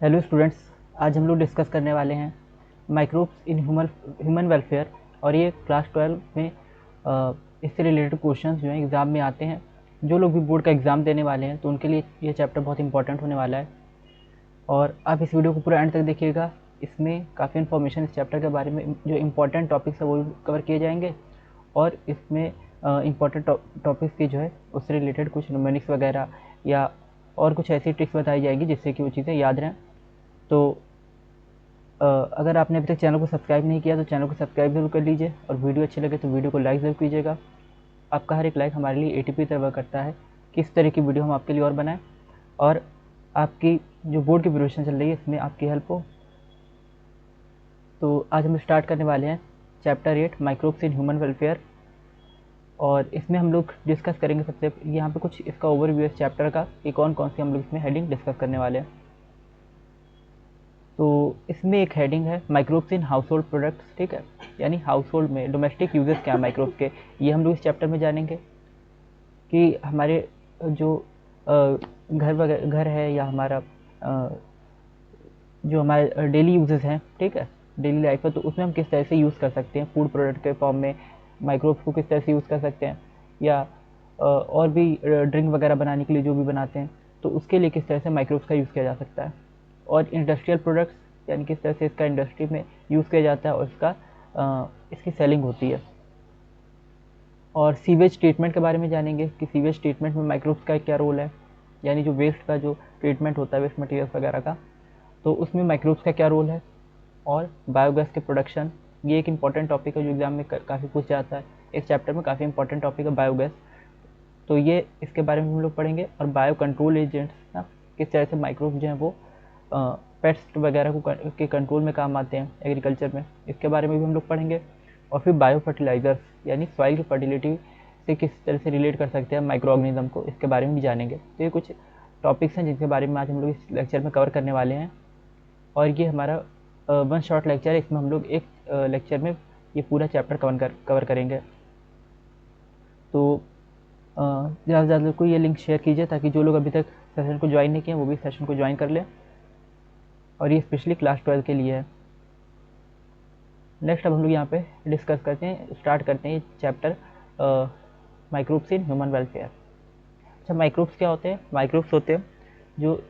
Hello students. आज हम लोग डिस्कस करने वाले हैं माइक्रोब्स इन ह्यूमन वेलफेयर। और ये क्लास 12 में इससे रिलेटेड क्वेश्चंस जो हैं एग्ज़ाम में आते हैं। जो लोग भी बोर्ड का एग्ज़ाम देने वाले हैं तो उनके लिए ये चैप्टर बहुत इंपॉर्टेंट होने वाला है। और आप इस वीडियो को पूरा एंड तक देखिएगा। इसमें काफ़ी इन्फॉर्मेशन इस चैप्टर के बारे में जो इंपॉर्टेंट टॉपिक्स है वो भी कवर किए जाएंगे। और इसमें इम्पॉर्टेंट टॉपिक्स की जो है उससे रिलेटेड कुछ न्यूमेरिक्स वगैरह या और कुछ ऐसी ट्रिक्स बताई जाएगी जिससे कि वो चीज़ें याद रहें। तो अगर आपने अभी तक चैनल को सब्सक्राइब नहीं किया तो चैनल को सब्सक्राइब जरूर कर लीजिए, और वीडियो अच्छी लगे तो वीडियो को लाइक ज़रूर कीजिएगा। आपका हर एक लाइक हमारे लिए एटीपी तरह करता है कि इस तरह की वीडियो हम आपके लिए और बनाएं, और आपकी जो बोर्ड की प्रिपरेशन चल रही है इसमें आपकी हेल्प हो। तो आज हम स्टार्ट करने वाले हैं chapter 8 microbes in human welfare. और इसमें हम लोग डिस्कस करेंगे सबसे यहाँ पे कुछ इसका ओवरव्यू है चैप्टर का कि कौन कौन सी हम लोग इसमें हेडिंग डिस्कस करने वाले हैं। तो इसमें एक हेडिंग है microbes in house hold products, ठीक है। यानी हाउस होल्ड में डोमेस्टिक यूजेस क्या है माइक्रोब्स के, ये हम लोग इस चैप्टर में जानेंगे कि हमारे जो घर है या हमारा जो हमारे डेली यूजेस हैं, ठीक है, डेली लाइफ है, तो उसमें हम किस तरह से यूज़ कर सकते हैं फूड प्रोडक्ट के फॉर्म में माइक्रोब्स को किस तरह से यूज़ कर सकते हैं, या और भी ड्रिंक वगैरह बनाने के लिए जो भी बनाते हैं तो उसके लिए किस तरह से माइक्रोब्स का यूज़ किया जा सकता है। और इंडस्ट्रियल प्रोडक्ट्स यानी किस तरह से इसका इंडस्ट्री में यूज़ किया जाता है और इसकी सेलिंग होती है। और सीवेज ट्रीटमेंट के बारे में जानेंगे कि सीवेज ट्रीटमेंट में माइक्रोब्स का क्या रोल है, यानी जो वेस्ट का जो ट्रीटमेंट होता है वेस्ट मटेरियल्स वगैरह का, तो उसमें माइक्रोब्स का क्या रोल है। और बायोगैस के प्रोडक्शन, ये एक इंपॉर्टेंट टॉपिक है जो एग्जाम में काफ़ी पूछ जाता है। इस चैप्टर में काफ़ी इंपॉर्टेंट टॉपिक है बायोगैस, तो ये इसके बारे में हम लोग पढ़ेंगे। और बायो कंट्रोल एजेंट्स ना, किस तरह से माइक्रोब जो हैं वो पेस्ट वगैरह के कंट्रोल में काम आते हैं एग्रीकल्चर में, इसके बारे में भी हम लोग पढ़ेंगे। और फिर बायो फर्टिलाइजर्स यानी सॉइल की फर्टिलिटी से किस तरह से रिलेट कर सकते हैं माइक्रो ऑर्गेनिज्म को, इसके बारे में भी जानेंगे। तो ये कुछ टॉपिक्स हैं जिनके बारे में आज हम लोग इस लेक्चर में कवर करने वाले हैं। और ये हमारा वन शॉर्ट लेक्चर है, इसमें हम लोग एक लेक्चर में ये पूरा चैप्टर कवर करेंगे। तो ज़्यादा से ज़्यादा को ये लिंक शेयर कीजिए ताकि जो लोग अभी तक सेशन को ज्वाइन नहीं किए वो भी सेशन को ज्वाइन कर लें। और ये स्पेशली क्लास 12 के लिए है। नेक्स्ट अब हम लोग यहाँ पे डिस्कस करते हैं, स्टार्ट करते हैं chapter microbes in human welfare. अच्छा, माइक्रोब्स क्या होते हैं? माइक्रोब्स होते हैं जो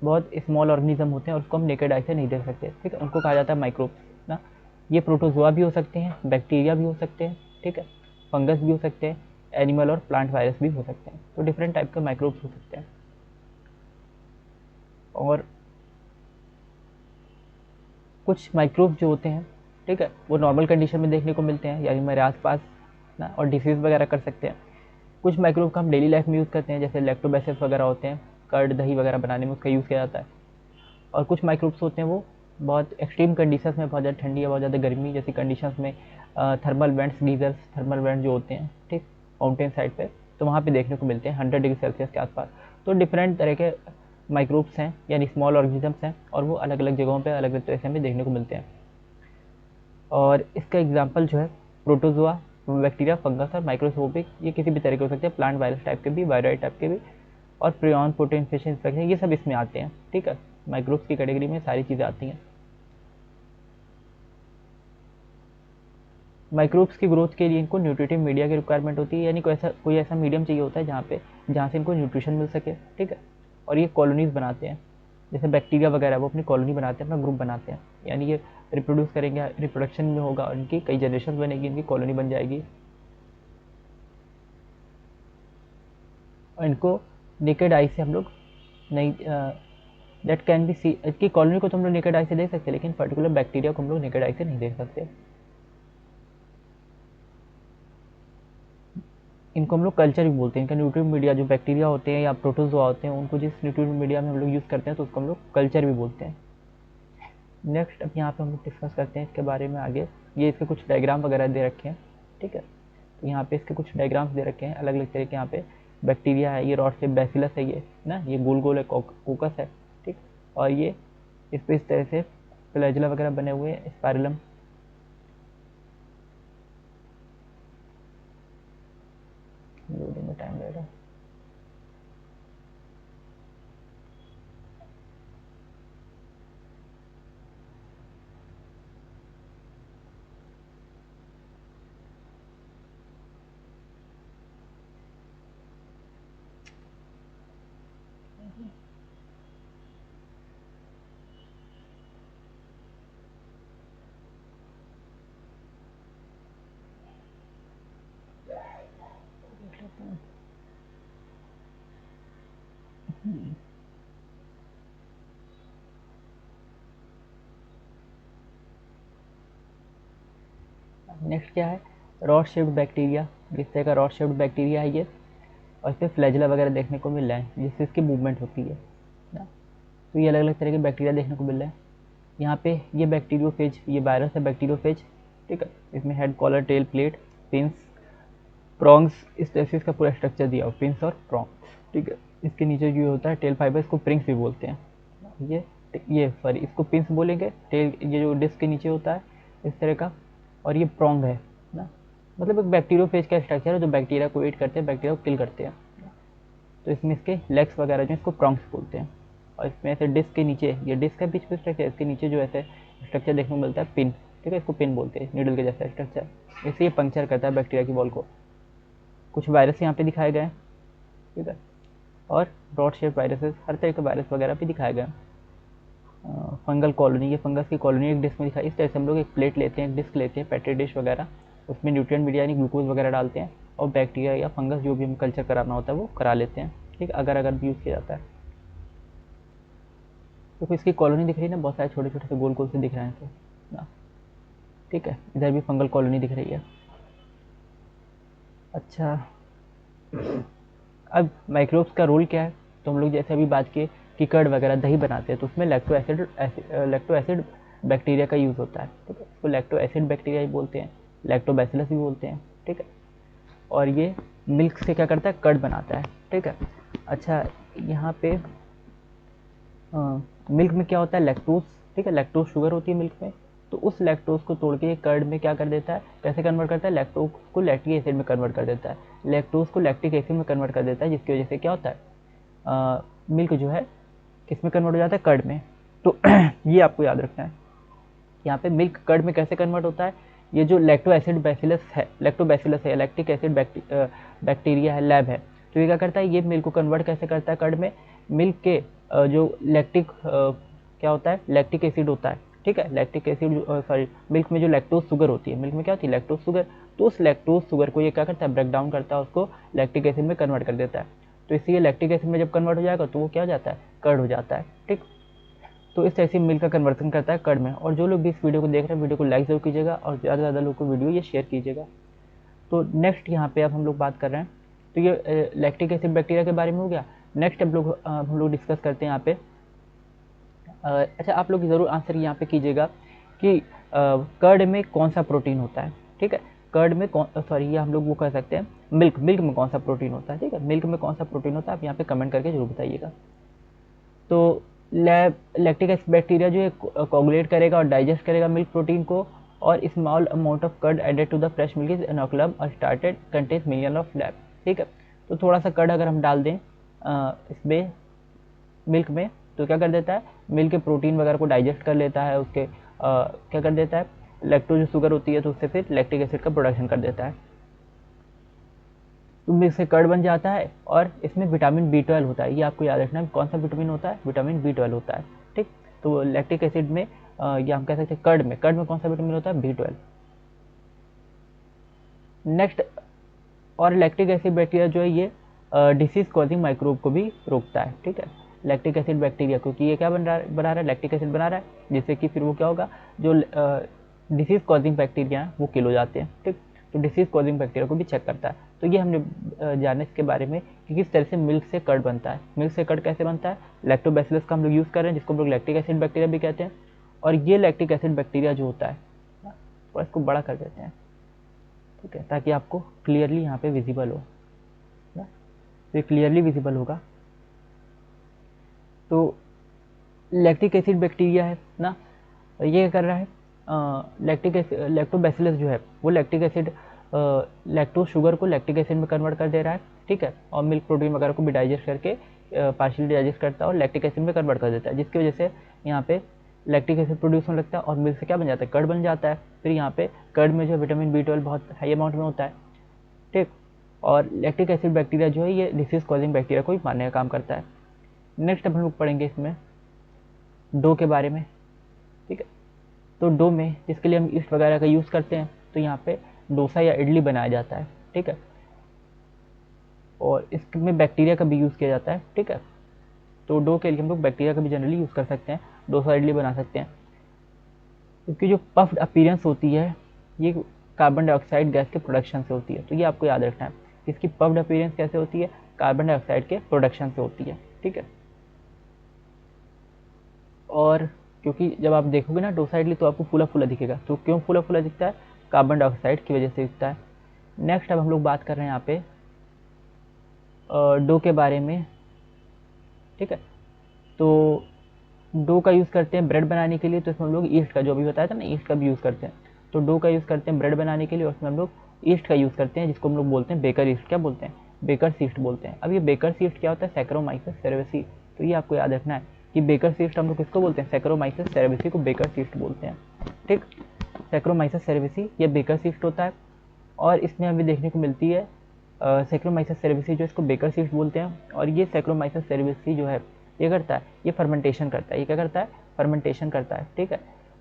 बहुत स्मॉल ऑर्गेनिज्म होते हैं और उसको हम नेकेड आई से नहीं देख सकते, ठीक है, उनको कहा जाता है माइक्रोब्स ना। ये प्रोटोजोआ भी हो सकते हैं, बैक्टीरिया भी हो सकते हैं, ठीक है, फंगस भी हो सकते हैं, एनिमल और प्लांट वायरस भी हो सकते हैं। तो डिफरेंट टाइप के माइक्रोब्स हो सकते हैं। और कुछ माइक्रोब्स जो होते हैं, ठीक है, वो नॉर्मल कंडीशन में देखने को मिलते हैं यानी हमारे आसपास ना, और डिसीज़ वगैरह कर सकते हैं। कुछ माइक्रोब का हम डेली लाइफ में यूज़ करते हैं, जैसे लैक्टोबैसिलस वगैरह होते हैं, कर्ड दही वगैरह बनाने में उसका यूज़ किया जाता है। और कुछ माइक्रोब्स होते हैं वो बहुत एक्सट्रीम कंडीशंस में, बहुत ज़्यादा ठंडी या बहुत ज़्यादा गर्मी जैसी कंडीशंस में, thermal vents geysers thermal went जो होते हैं, ठीक, माउंटेन साइड पे, तो वहाँ पे देखने को मिलते हैं 100 डिग्री सेल्सियस के आसपास। तो डिफरेंट तरह के माइक्रोब्स हैं यानी स्मॉल ऑर्गेनिजम्स हैं, और वो अलग अलग जगहों पे अलग अलग तरह से हमें देखने को मिलते हैं। और इसका एग्जाम्पल जो है प्रोटोजोआ, बैक्टीरिया, फंगस और माइक्रोस्कोपिक, ये किसी भी तरह के हो सकते हैं, प्लांट वायरस टाइप के भी, वायरॉइड टाइप के भी, और प्रियॉन प्रोटीन इन्फेक्शन इन्फेक्शन, ये सब इसमें आते हैं, ठीक है। माइक्रोब्स की कैटेगरी में सारी चीज़ें आती हैं। माइक्रोब्स की ग्रोथ के लिए इनको न्यूट्रिटिव मीडिया की रिक्वायरमेंट होती है, यानी कोई ऐसा मीडियम चाहिए होता है जहाँ से इनको न्यूट्रिशन मिल सके, ठीक है। और ये कॉलोनीज बनाते हैं, जैसे बैक्टीरिया वगैरह वो अपनी कॉलोनी बनाते हैं, अपना ग्रुप बनाते हैं, यानी ये रिप्रोड्यूस करेंगे, रिप्रोडक्शन में होगा और इनकी कई जनरेशन बनेगी, इनकी कॉलोनी बन जाएगी। और इनको नेकेड आई से हम लोग नहीं, दैट कैन बी सी, इसकी कॉलोनी को तो हम लोग नेकेड आई से देख सकते हैं, लेकिन पर्टिकुलर बैक्टीरिया को हम लोग नेकेड आई से नहीं देख सकते। इनको हम लोग कल्चर भी बोलते हैं। इनका न्यूट्रिएंट मीडिया जो बैक्टीरिया होते हैं या प्रोटोजोआ होते हैं, उनको जिस न्यूट्रिएंट मीडिया में हम लोग यूज़ करते हैं तो उसको हम लोग कल्चर भी बोलते हैं। नेक्स्ट अब यहाँ पे हम लोग डिस्कस करते हैं इसके बारे में आगे। ये इसके कुछ डायग्राम वगैरह दे रखे हैं, ठीक है। तो यहाँ पे इसके कुछ डायग्राम्स दे रखे हैं अलग अलग तरह के। यहाँ पे बैक्टीरिया है, ये रॉड से बैसिलस है, ये ना, ये गोल गोल है, कोकस है, ठीक। और ये इस पे इस तरह से फ्लैजुला वगैरह बने हुए हैं, स्पाइरलम। लोडिंग में टाइम लगेगा। नेक्स्ट क्या है, रॉड शेप्ड बैक्टीरिया। इस तरह का रॉड शेप्ड बैक्टीरिया है ये, और इस पर फ्लैजिला वगैरह देखने को मिल रहा है जिससे इसकी मूवमेंट होती है ना। तो ये अलग अलग तरह के बैक्टीरिया देखने को मिल रहे हैं यहाँ पे। ये बैक्टीरियोफेज, ये वायरस है बैक्टीरियोफेज, ठीक है। इसमें head, collar, tail, plate, pins, prongs, इस तरह से इसका पूरा स्ट्रक्चर दिया हुआ, पिंस और प्रॉन्ग्स, ठीक है। इसके नीचे जो होता है टेल फाइबर, इसको प्रिंग्स भी बोलते हैं। ये सॉरी, इसको पिंस बोलेंगे। टेल ये जो डिस्क के नीचे होता है इस तरह का, और ये प्रॉन्ग है ना। मतलब एक बैक्टीरियोफेज का स्ट्रक्चर है जो बैक्टीरिया को ईट करते हैं, बैक्टीरिया को किल करते हैं। तो इसमें इसके लेग्स वगैरह जो इसको प्रॉन्ग्स बोलते हैं। और इसमें ऐसे डिस्क के नीचे, ये डिस्क है बीच में स्ट्रक्चर, इसके नीचे जो ऐसे स्ट्रक्चर देखने को मिलता है पिन, ठीक है। इसको पिन बोलते हैं, नीडल के जैसा स्ट्रक्चर। इससे ये पंक्चर करता है बैक्टीरिया की वॉल को। कुछ वायरस यहाँ पे दिखाए गए हैं, ठीक है। और रॉड शेप वायरसेस, हर तरह के वायरस वगैरह भी दिखाए गए। फंगल कॉलोनी, ये फंगस की कॉलोनी एक डिस्क में दिखाई। इस तरह से हम लोग एक प्लेट लेते हैं, एक डिस्क लेते हैं, पेट्री डिश वगैरह, उसमें न्यूट्रिएंट मीडिया यानी ग्लूकोज वगैरह डालते हैं, और बैक्टीरिया या फंगस जो भी हम कल्चर कराना होता है वो करा लेते हैं, ठीक। अगर भी यूज़ किया जाता है। तो इसकी कॉलोनी दिख रही है ना, बहुत सारे छोटे छोटे से गोल गोल से दिख रहे हैं ना, ठीक है। इधर भी फंगल कॉलोनी दिख रही है। अच्छा, अब माइक्रोब्स का रोल क्या है, तो हम लोग जैसे अभी बात किए कि कर्ड वगैरह दही बनाते हैं, तो उसमें लैक्टो एसिड बैक्टीरिया का यूज़ होता है, ठीक है। इसको लैक्टो एसिड बैक्टीरिया ही बोलते हैं, लैक्टोबैसिलस भी बोलते हैं, ठीक है। और ये मिल्क से क्या करता है, कर्ड बनाता है, ठीक है। अच्छा, यहाँ पे मिल्क में क्या होता है, लैक्टोज, ठीक है। लैक्टोज शुगर होती है मिल्क में, तो उस लैक्टोज को तोड़ के ये कर्ड में क्या कर देता है, कैसे कन्वर्ट करता है, लैक्टोज को लैक्टिक एसिड में कन्वर्ट कर देता है, लैक्टोज को लैक्टिक एसिड में कन्वर्ट कर देता है, जिसकी वजह से क्या होता है, मिल्क जो है किस में कन्वर्ट हो जाता है, कर्ड में। तो ये आपको याद रखना है, यहाँ पे मिल्क कर्ड में कैसे कन्वर्ट होता है। ये जो लैक्टो एसिड बैसिलस है, लैक्टोबैसिलस है, लैक्टिक एसिड बैक्टीरिया है, लैब है, तो ये क्या करता है, ये मिल्क को कन्वर्ट कैसे करता है कर्ड में। मिल्क के जो लैक्टिक क्या होता है, लैक्टिक एसिड होता है, ठीक है। लैक्टिक एसिड सॉरी, मिल्क में जो लैक्टोज शुगर होती है, मिल्क में क्या होती है, लैक्टोज शुगर, तो उस लैक्टोज शुगर को ये क्या करता है, ब्रेक डाउन करता है, उसको लैक्टिक एसिड में कन्वर्ट कर देता है। तो इसलिए लैक्टिक एसिड में जब कन्वर्ट हो जाएगा तो वो क्या हो जाता है, कर्ड हो जाता है, ठीक। तो इस तरह से मिल्क का कन्वर्सन करता है कर्ड में। और जो लोग भी इस वीडियो को देख रहे हैं, वीडियो को लाइक जरूर कीजिएगा, और ज़्यादा से ज़्यादा लोग को वीडियो ये शेयर कीजिएगा। तो नेक्स्ट यहाँ पे अब हम लोग बात कर रहे हैं, तो ये लैक्टिक एसिड बैक्टीरिया के बारे में हो गया। नेक्स्ट हम लोग डिस्कस करते हैं यहाँ पे। अच्छा, आप लोग ज़रूर आंसर यहाँ पे कीजिएगा कि कर्ड में कौन सा प्रोटीन होता है, ठीक है। कर्ड में सॉरी, ये हम लोग वो कह सकते हैं मिल्क में कौन सा प्रोटीन होता है, ठीक है। मिल्क में कौन सा प्रोटीन होता है, आप यहाँ पे कमेंट करके जरूर बताइएगा। तो लैक्टिक एसिड बैक्टीरिया जो है कोगुलेट करेगा और डाइजेस्ट करेगा मिल्क प्रोटीन को, और small amount of curd added to the fresh milk is inoculum और started contains million of LAB, ठीक है। तो थोड़ा सा कर्ड अगर हम डाल दें इसमें मिल्क में, तो क्या कर देता है, मिल्क के प्रोटीन वगैरह को डाइजेस्ट कर लेता है, उसके क्या कर देता है, लैक्टोज जो शुगर होती है तो उससे फिर लैक्टिक एसिड का प्रोडक्शन कर देता है, तो मिल्क से कर्ड बन जाता है। और इसमें विटामिन B12 होता है, ये आपको याद रखना है, कौन सा विटामिन होता है, विटामिन B12 होता है, ठीक। तो लैक्टिक एसिड में या हम कह सकते हैं कर्ड में कौन सा विटामिन होता है, B12। नेक्स्ट, और लैक्टिक एसिड बैक्टीरिया जो है ये डिसीज कॉजिंग माइक्रोब को भी रोकता है, ठीक है। लैक्टिक एसिड बैक्टीरिया, क्योंकि ये क्या बना रहा है, लैक्टिक एसिड बना रहा है, जिससे कि फिर वो क्या होगा, जो डिसीज कॉजिंग बैक्टीरिया हैं वो किल हो जाते हैं, ठीक। तो डिसीज कॉजिंग बैक्टीरिया को भी चेक करता है। तो ये हमने जाना इसके बारे में कि किस तरह से मिल्क से कर्ड बनता है। मिल्क से कर्ड कैसे बनता है, लैक्टोबैसिलस का हम लोग यूज़ कर रहे हैं, जिसको हम लोग लैक्टिक एसिड बैक्टीरिया भी कहते हैं। और ये लैक्टिक एसिड बैक्टीरिया जो होता है, थोड़ा इसको बड़ा कर देते हैं, ठीक है, ताकि आपको क्लियरली यहाँ पे विजिबल हो ना, तो ये क्लियरली विजिबल होगा। तो लैक्टिक एसिड बैक्टीरिया है ना, ये क्या कर रहा है, लैक्टोबैसिलस जो है वो लैक्टिक एसिड लैक्टोज शुगर को लैक्टिक एसिड में कन्वर्ट कर दे रहा है, ठीक है। और मिल्क प्रोटीन वगैरह को भी डाइजेस्ट करके पार्शियली डाइजेस्ट करता है और लैक्टिक एसिड में कन्वर्ट कर देता है, जिसकी वजह से यहाँ पे लैक्टिक एसिड प्रोड्यूस होने लगता है और मिल्क से क्या बन जाता है, कर्ड बन जाता है। फिर यहाँ पे कर्ड में जो विटामिन B12 बहुत हाई अमाउंट में होता है, ठीक। और लैक्टिक एसिड बैक्टीरिया जो है ये डिसीज कॉजिंग बैक्टीरिया को भी मारने का काम करता है। नेक्स्ट अब हम लोग पढ़ेंगे इसमें डो के बारे में, ठीक है। तो डो में जिसके लिए हम ईस्ट वगैरह का यूज़ करते हैं, तो यहाँ पे डोसा या इडली बनाया जाता है, ठीक है। और इसमें बैक्टीरिया का भी यूज़ किया जाता है, ठीक है। तो डो के लिए हम लोग बैक्टीरिया का भी जनरली यूज़ कर सकते हैं, डोसा इडली बना सकते हैं। इसकी जो पफ्ड अपीयरेंस होती है, ये कार्बन डाइऑक्साइड गैस के प्रोडक्शन से होती है। तो ये आपको याद रखना है कि इसकी पफ्ड अपीयरेंस कैसे होती है, कार्बन डाइऑक्साइड के प्रोडक्शन से होती है, ठीक है। और क्योंकि जब आप देखोगे ना डोसाइडली तो आपको फूला फूला दिखेगा, तो क्यों फूला फूला दिखता है, कार्बन डाइऑक्साइड की वजह से दिखता है। नेक्स्ट अब हम लोग बात कर रहे हैं यहाँ पे डो के बारे में, ठीक है। तो डो का यूज़ करते हैं ब्रेड बनाने के लिए, तो इसमें हम लोग ईस्ट का, जो अभी बताया था ना, ईस्ट का भी यूज़ करते हैं। तो डो का यूज़ करते हैं ब्रेड बनाने के लिए, और उसमें हम लोग ईस्ट का यूज़ करते हैं, जिसको हम लोग बोलते हैं बेकर ईस्ट। क्या बोलते हैं, बेकर ईस्ट बोलते हैं। अब ये बेकर ईस्ट क्या होता है, सैकरोमाइसेस सेरेवेसी। तो ये आपको याद रखना है कि बेकर ईस्ट हम लोग किसको बोलते हैं, सैकरोमाइसेस सेरेवेसी को बेकर ईस्ट बोलते हैं, ठीक। सैकरोमाइसेस सेरेवेसी ये बेकर ईस्ट होता है, और इसमें हमें देखने को मिलती है सैक्रोमाइसेस सेरेवेसी, जो इसको बेकर ईस्ट बोलते हैं। और ये सैक्रोमाइसेस सेरेवेसी जो है ये करता है, ये फर्मेंटेशन करता है। ये क्या करता है, फर्मेंटेशन करता है, ठीक है।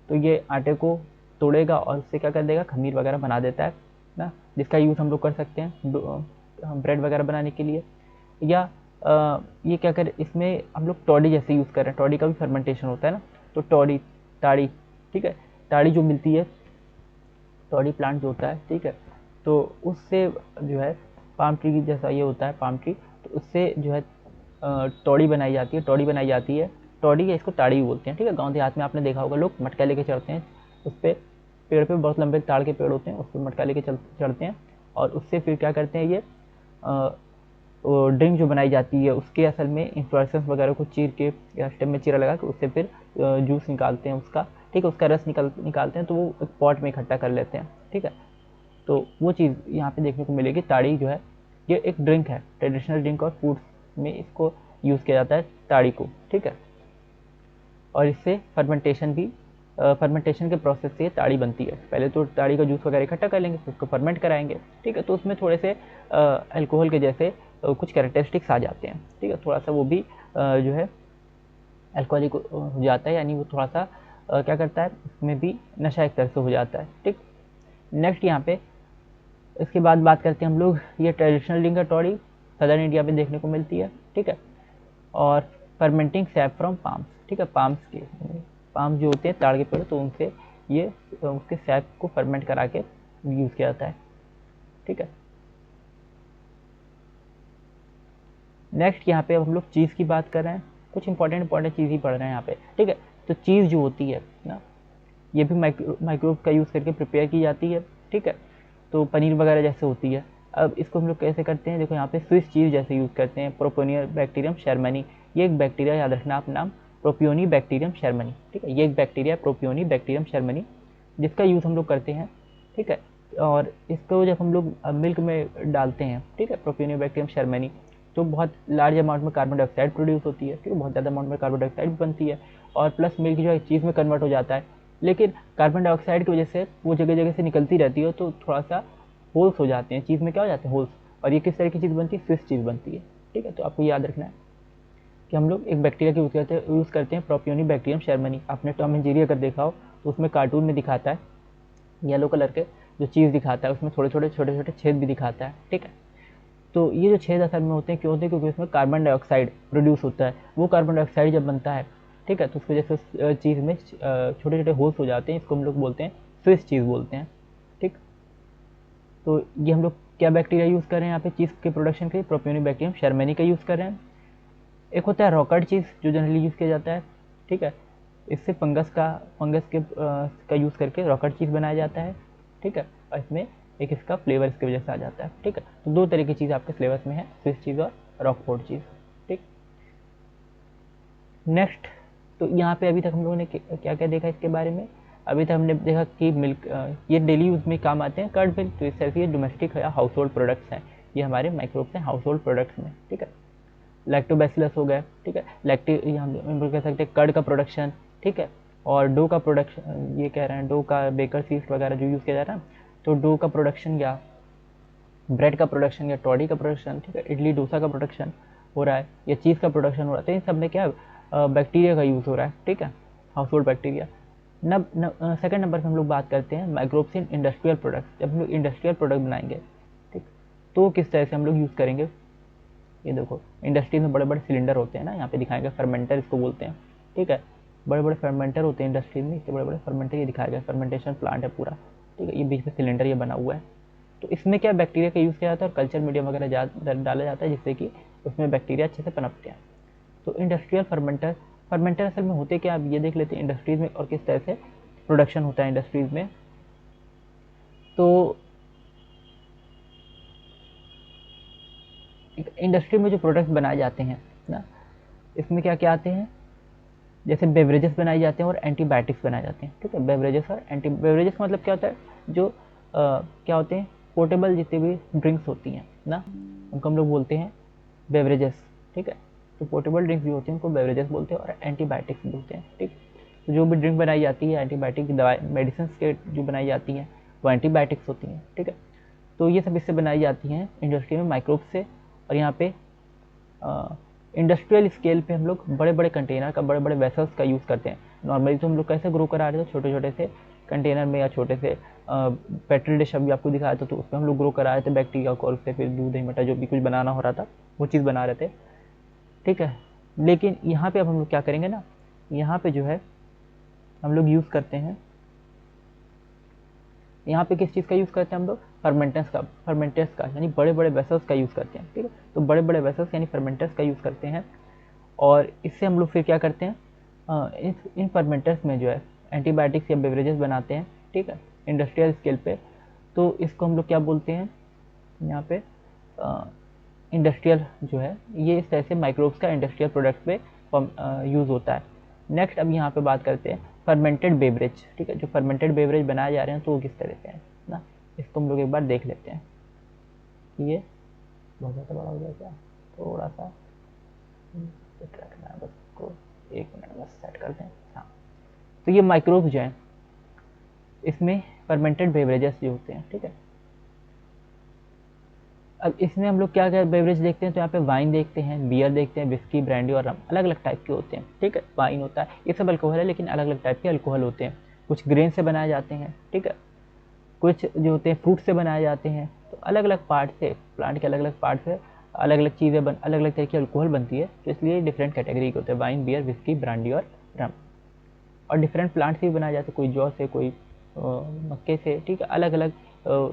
तो ये आटे को तोड़ेगा और उससे क्या कर देगा, खमीर वगैरह बना देता है ना, जिसका यूज़ हम लोग कर सकते हैं ब्रेड वगैरह बनाने के लिए। या ये क्या कर, इसमें हम लोग टॉडी जैसे यूज़ कर रहे हैं, टॉडी का भी फर्मेंटेशन होता है ना। तो टॉडी, ताड़ी, ठीक है, ताड़ी जो मिलती है, टॉडी प्लांट जो होता है, ठीक है, तो उससे जो है पाम ट्री जैसा ये होता है पाम ट्री, तो उससे जो है टॉडी बनाई जाती है, टॉडी बनाई जाती है। टॉडी या इसको ताड़ी भी बोलते हैं, ठीक है। गांव देहात में आपने देखा होगा लोग मटका लेके चढ़ते हैं, उस पर पेड़ पे बहुत लंबे ताड़ के पेड़ होते हैं, उस पर मटका लेके चढ़ते हैं, और उससे फिर क्या करते हैं, ये ड्रिंक जो बनाई जाती है उसके असल में इन्फ्लोरेसेंस वगैरह को चीर के या स्टेम में चीरा लगा के उससे फिर जूस निकालते हैं उसका, ठीक है, उसका रस निकालते हैं, तो वो एक पॉट में इकट्ठा कर लेते हैं, ठीक है। तो वो चीज़ यहाँ पे देखने को मिलेगी। ताड़ी जो है ये एक ड्रिंक है, ट्रेडिशनल ड्रिंक, और फूड्स में इसको यूज़ किया जाता है ताड़ी को, ठीक है। और इससे फर्मेंटेशन भी, फर्मेंटेशन के प्रोसेस से ताड़ी बनती है। पहले तो ताड़ी का जूस वगैरह इकट्ठा कर लेंगे, फिर उसको फर्मेंट कराएंगे, ठीक है। तो उसमें थोड़े से अल्कोहल के जैसे कुछ कैरेक्टरिस्टिक्स आ जाते हैं, ठीक है। थोड़ा सा वो भी जो है अल्कोहलिक हो जाता है, यानी वो थोड़ा सा क्या करता है, उसमें भी नशा एक तरह से हो जाता है, ठीक। नेक्स्ट यहाँ पे इसके बाद बात करते हैं हम लोग, ये ट्रेडिशनल ड्रिंक है टॉडी, सदर्न इंडिया में देखने को मिलती है, ठीक है। और फर्मेंटिंग सैप फ्रॉम पाम्स, ठीक है, पाम्स के, पाम जो होते हैं ताड़ के पेड़, तो उनसे ये उसके सैप को फर्मेंट करा के यूज़ किया जाता है, ठीक है। नेक्स्ट यहाँ पे हम लोग चीज़ की बात कर रहे हैं, कुछ इंपॉर्टेंट चीज़ ही पढ़ रहे हैं यहाँ पे, ठीक है। तो चीज़ जो होती है ना, ये भी माइक्रोब का यूज़ करके प्रिपेयर की जाती है, ठीक है। तो पनीर वगैरह जैसे होती है। अब इसको हम लोग कैसे करते हैं, देखो यहाँ पे स्विस चीज़ जैसे यूज़ करते हैं, प्रोपियोनियर बैक्टीरियम शर्मनी, ये एक बैक्टीरिया, याद रखना आप नाम, प्रोपियोनी बैक्टीरियम शर्मनी, ठीक है। ये एक बैक्टीरिया प्रोपियोनी बैक्टीरियम शर्मनी, जिसका यूज़ हम लोग करते हैं, ठीक है। और इसको जब हम लोग मिल्क में डालते हैं, ठीक है, प्रोपियोनी बैक्टीरियम शर्मनी, तो बहुत लार्ज अमाउंट में कार्बन डाइऑक्साइड प्रोड्यूस होती है, ठीक है, बहुत ज़्यादा अमाउंट में कार्बन डाइऑक्साइड बनती है, और प्लस मिल्क जो है चीज़ में कन्वर्ट हो जाता है। लेकिन कार्बन डाइऑक्साइड की वजह से वो जगह जगह से निकलती रहती है, तो थोड़ा सा होल्स हो जाते हैं, चीज़ में क्या हो जाते हैं, होल्स। और ये किस तरह की चीज़ बनती है, स्विस चीज़ बनती है, ठीक है। तो आपको याद रखना है कि हम लोग एक बैक्टीरिया की यूज़ करते हैं प्रोपियोनी बैक्टीरियम शर्मनी। आपने टॉम एंड जेरी अगर देखा हो तो उसमें कार्टून में दिखाता है येलो कलर के जो चीज़ दिखाता है, उसमें छोटे छोटे छेद भी दिखाता है, ठीक है। तो ये जो छेद असल में होते हैं, क्यों होते हैं, क्योंकि उसमें कार्बन डाइऑक्साइड प्रोड्यूस होता है। वो कार्बन डाइऑक्साइड जब बनता है, ठीक है, तो उसकी वजह से उस चीज़ में छोटे छोटे होल्स हो जाते हैं, इसको हम लोग बोलते हैं स्विस चीज़ बोलते हैं, ठीक। तो ये हम लोग क्या बैक्टीरिया यूज़ कर रहे हैं यहाँ पे चीज़ के प्रोडक्शन के लिए, प्रोपियोनी बैक्टीरियम शर्मनी का यूज़ कर रहे हैं। एक होता है रॉकर्ड चीज़ जो जनरली यूज़ किया जाता है, ठीक है। इससे फंगस का यूज़ करके रॉकर्ड चीज़ बनाया जाता है, ठीक है। और इसमें एक इसका फ्लेवर इसकी वजह से आ जाता है, ठीक है। तो दो तरह की चीज़ आपके फ्लेवर्स में है, स्विस चीज़ और रॉकफोर्ड चीज़, ठीक। नेक्स्ट, तो यहाँ पे अभी तक हम लोगों ने क्या क्या देखा इसके बारे में। अभी तक हमने देखा कि मिल्क ये डेली यूज़ में काम आते हैं, कर्ड मिल्क, तो इस तरह से ये डोमेस्टिक या हाउस होल्ड प्रोडक्ट्स हैं, ये हमारे माइक्रोब्स हैं हाउस होल्ड प्रोडक्ट्स में, ठीक है। लैक्टोबैसिलस हो गए, ठीक है, हम लोग कह सकते हैं कर्ड का प्रोडक्शन, ठीक है। और डो का प्रोडक्शन, ये कह रहे हैं डो का बेकर सीड्स वगैरह जो यूज़ किया जा रहा है, तो डो का प्रोडक्शन या ब्रेड का प्रोडक्शन या टॉडी का प्रोडक्शन, ठीक है, इडली डोसा का प्रोडक्शन हो रहा है, या चीज़ का प्रोडक्शन हो रहा है। तो इन सब में क्या बैक्टीरिया का यूज़ हो रहा है, ठीक है, house hold bacteria. Second number पर हम लोग बात करते हैं माइक्रोब्स इन इंडस्ट्रियल प्रोडक्ट्स। जब हम लोग इंडस्ट्रियल प्रोडक्ट बनाएंगे, ठीक, तो किस तरह से हम लोग यूज़ करेंगे। ये देखो इंडस्ट्री में बड़े बड़े सिलेंडर होते हैं ना, यहाँ पे दिखाएंगे फर्मेंटर इसको बोलते हैं, ठीक है। बड़े बड़े फर्मेंटर होते हैं इंडस्ट्री में, इसके बड़े बड़े फर्मेंटर, ये दिखाया गया फर्मेंटेशन प्लांट है पूरा, ठीक है, ये बीच में सिलेंडर ये बना हुआ है। तो इसमें क्या बैक्टीरिया का यूज़ किया जाता है और कल्चर मीडियम वगैरह डाला जाता है जिससे कि उसमें बैक्टीरिया अच्छे से पनपते हैं। तो इंडस्ट्रियल फर्मेंटर, फर्मेंटर असल में होते क्या, आप ये देख लेते हैं इंडस्ट्रीज़ में और किस तरह से प्रोडक्शन होता है इंडस्ट्रीज़ में। तो इंडस्ट्री में जो प्रोडक्ट्स बनाए जाते हैं ना, इसमें क्या क्या आते हैं, जैसे बेवरेजेस बनाए जाते हैं और एंटीबायोटिक्स बनाए जाते हैं। ठीक है, बेवरेजेस और बेवरेजेस का मतलब क्या होता है, जो क्या होते हैं, पोर्टेबल जितनी भी ड्रिंक्स होती हैं ना, उनको हम लोग बोलते हैं बेवरेजेस। ठीक है, तो पोर्टेबल ड्रिंक्स जो होती हैं उनको बेवरेजेस बोलते हैं और एंटीबायोटिक्स बोलते हैं। ठीक, तो जो भी ड्रिंक बनाई जाती है, एंटीबायोटिक दवाई मेडिसिन के जो बनाई जाती हैं वो एंटीबायोटिक्स होती हैं। ठीक है, तो ये सब इससे बनाई जाती हैं इंडस्ट्री में माइक्रोब से। और यहाँ पे इंडस्ट्रियल स्केल पे हम लोग बड़े बड़े कंटेनर का, बड़े बड़े वेसल्स का यूज़ करते हैं। नॉर्मली तो हम लोग कैसे ग्रो करा रहे थे, छोटे छोटे से कंटेनर में या छोटे से पेट्री डिश अभी आपको दिखाया था, तो उसमें हम लोग ग्रो करा रहे थे बैक्टीरिया को, और उससे फिर दूध दही मट्ठा जो भी कुछ बनाना हो रहा था वो चीज़ बना रहे थे। ठीक है, लेकिन यहाँ पे अब हम लोग क्या करेंगे ना, यहाँ पे जो है हम लोग यूज़ करते हैं, यहाँ पे किस चीज़ का यूज़ करते हैं हम लोग, फर्मेंटर्स का यानी बड़े बड़े वेसल्स का यूज़ करते हैं। ठीक है, तो बड़े बड़े वेसल्स यानी फर्मेंटर्स का यूज़ करते हैं। और इससे हम लोग फिर क्या करते हैं, इन फर्मेंटर्स में जो है एंटीबायोटिक्स या बेवरेजेस बनाते हैं। ठीक है, इंडस्ट्रियल स्केल पे। तो इसको हम लोग क्या बोलते हैं यहाँ पे, इंडस्ट्रियल जो है, ये इस तरह से माइक्रोब्स का इंडस्ट्रियल प्रोडक्ट्स पे यूज़ होता है। नेक्स्ट अब यहाँ पे बात करते हैं फर्मेंटेड बेवरेज। ठीक है, जो फर्मेंटेड बेवरेज बनाए जा रहे हैं तो वो किस तरह से है ना, इसको हम लोग एक बार देख लेते हैं। ये बहुत ज़्यादा बड़ा हो गया क्या, थोड़ा सा रखना है बस, को 1 मिनट बस सेट कर दें। हाँ, तो ये माइक्रोब्स जो हैं इसमें फर्मेंटेड बेवरेजेस जो होते हैं। ठीक है, अब इसमें हम लोग क्या क्या बेवरेज देखते हैं, तो यहाँ पे वाइन देखते हैं, बियर देखते हैं, विस्की, ब्रांडी और रम, अलग अलग टाइप के होते हैं। ठीक है, वाइन होता है, ये सब अल्कोहल है लेकिन अलग अलग टाइप के अल्कोहल होते हैं। कुछ ग्रेन से बनाए जाते हैं, ठीक है, कुछ जो होते हैं फ्रूट से बनाए जाते हैं। तो अलग अलग पार्ट से, प्लांट के अलग अलग पार्ट से अलग अलग चीज़ें अलग अलग तरह की अल्कोहल बनती है। तो इसलिए डिफरेंट कैटेगरी के होते हैं, वाइन, बियर, विस्की, ब्रांडी और रम। और डिफरेंट प्लांट से भी बनाया जाता है, कोई जौ से, कोई मक्के से। ठीक है, अलग अलग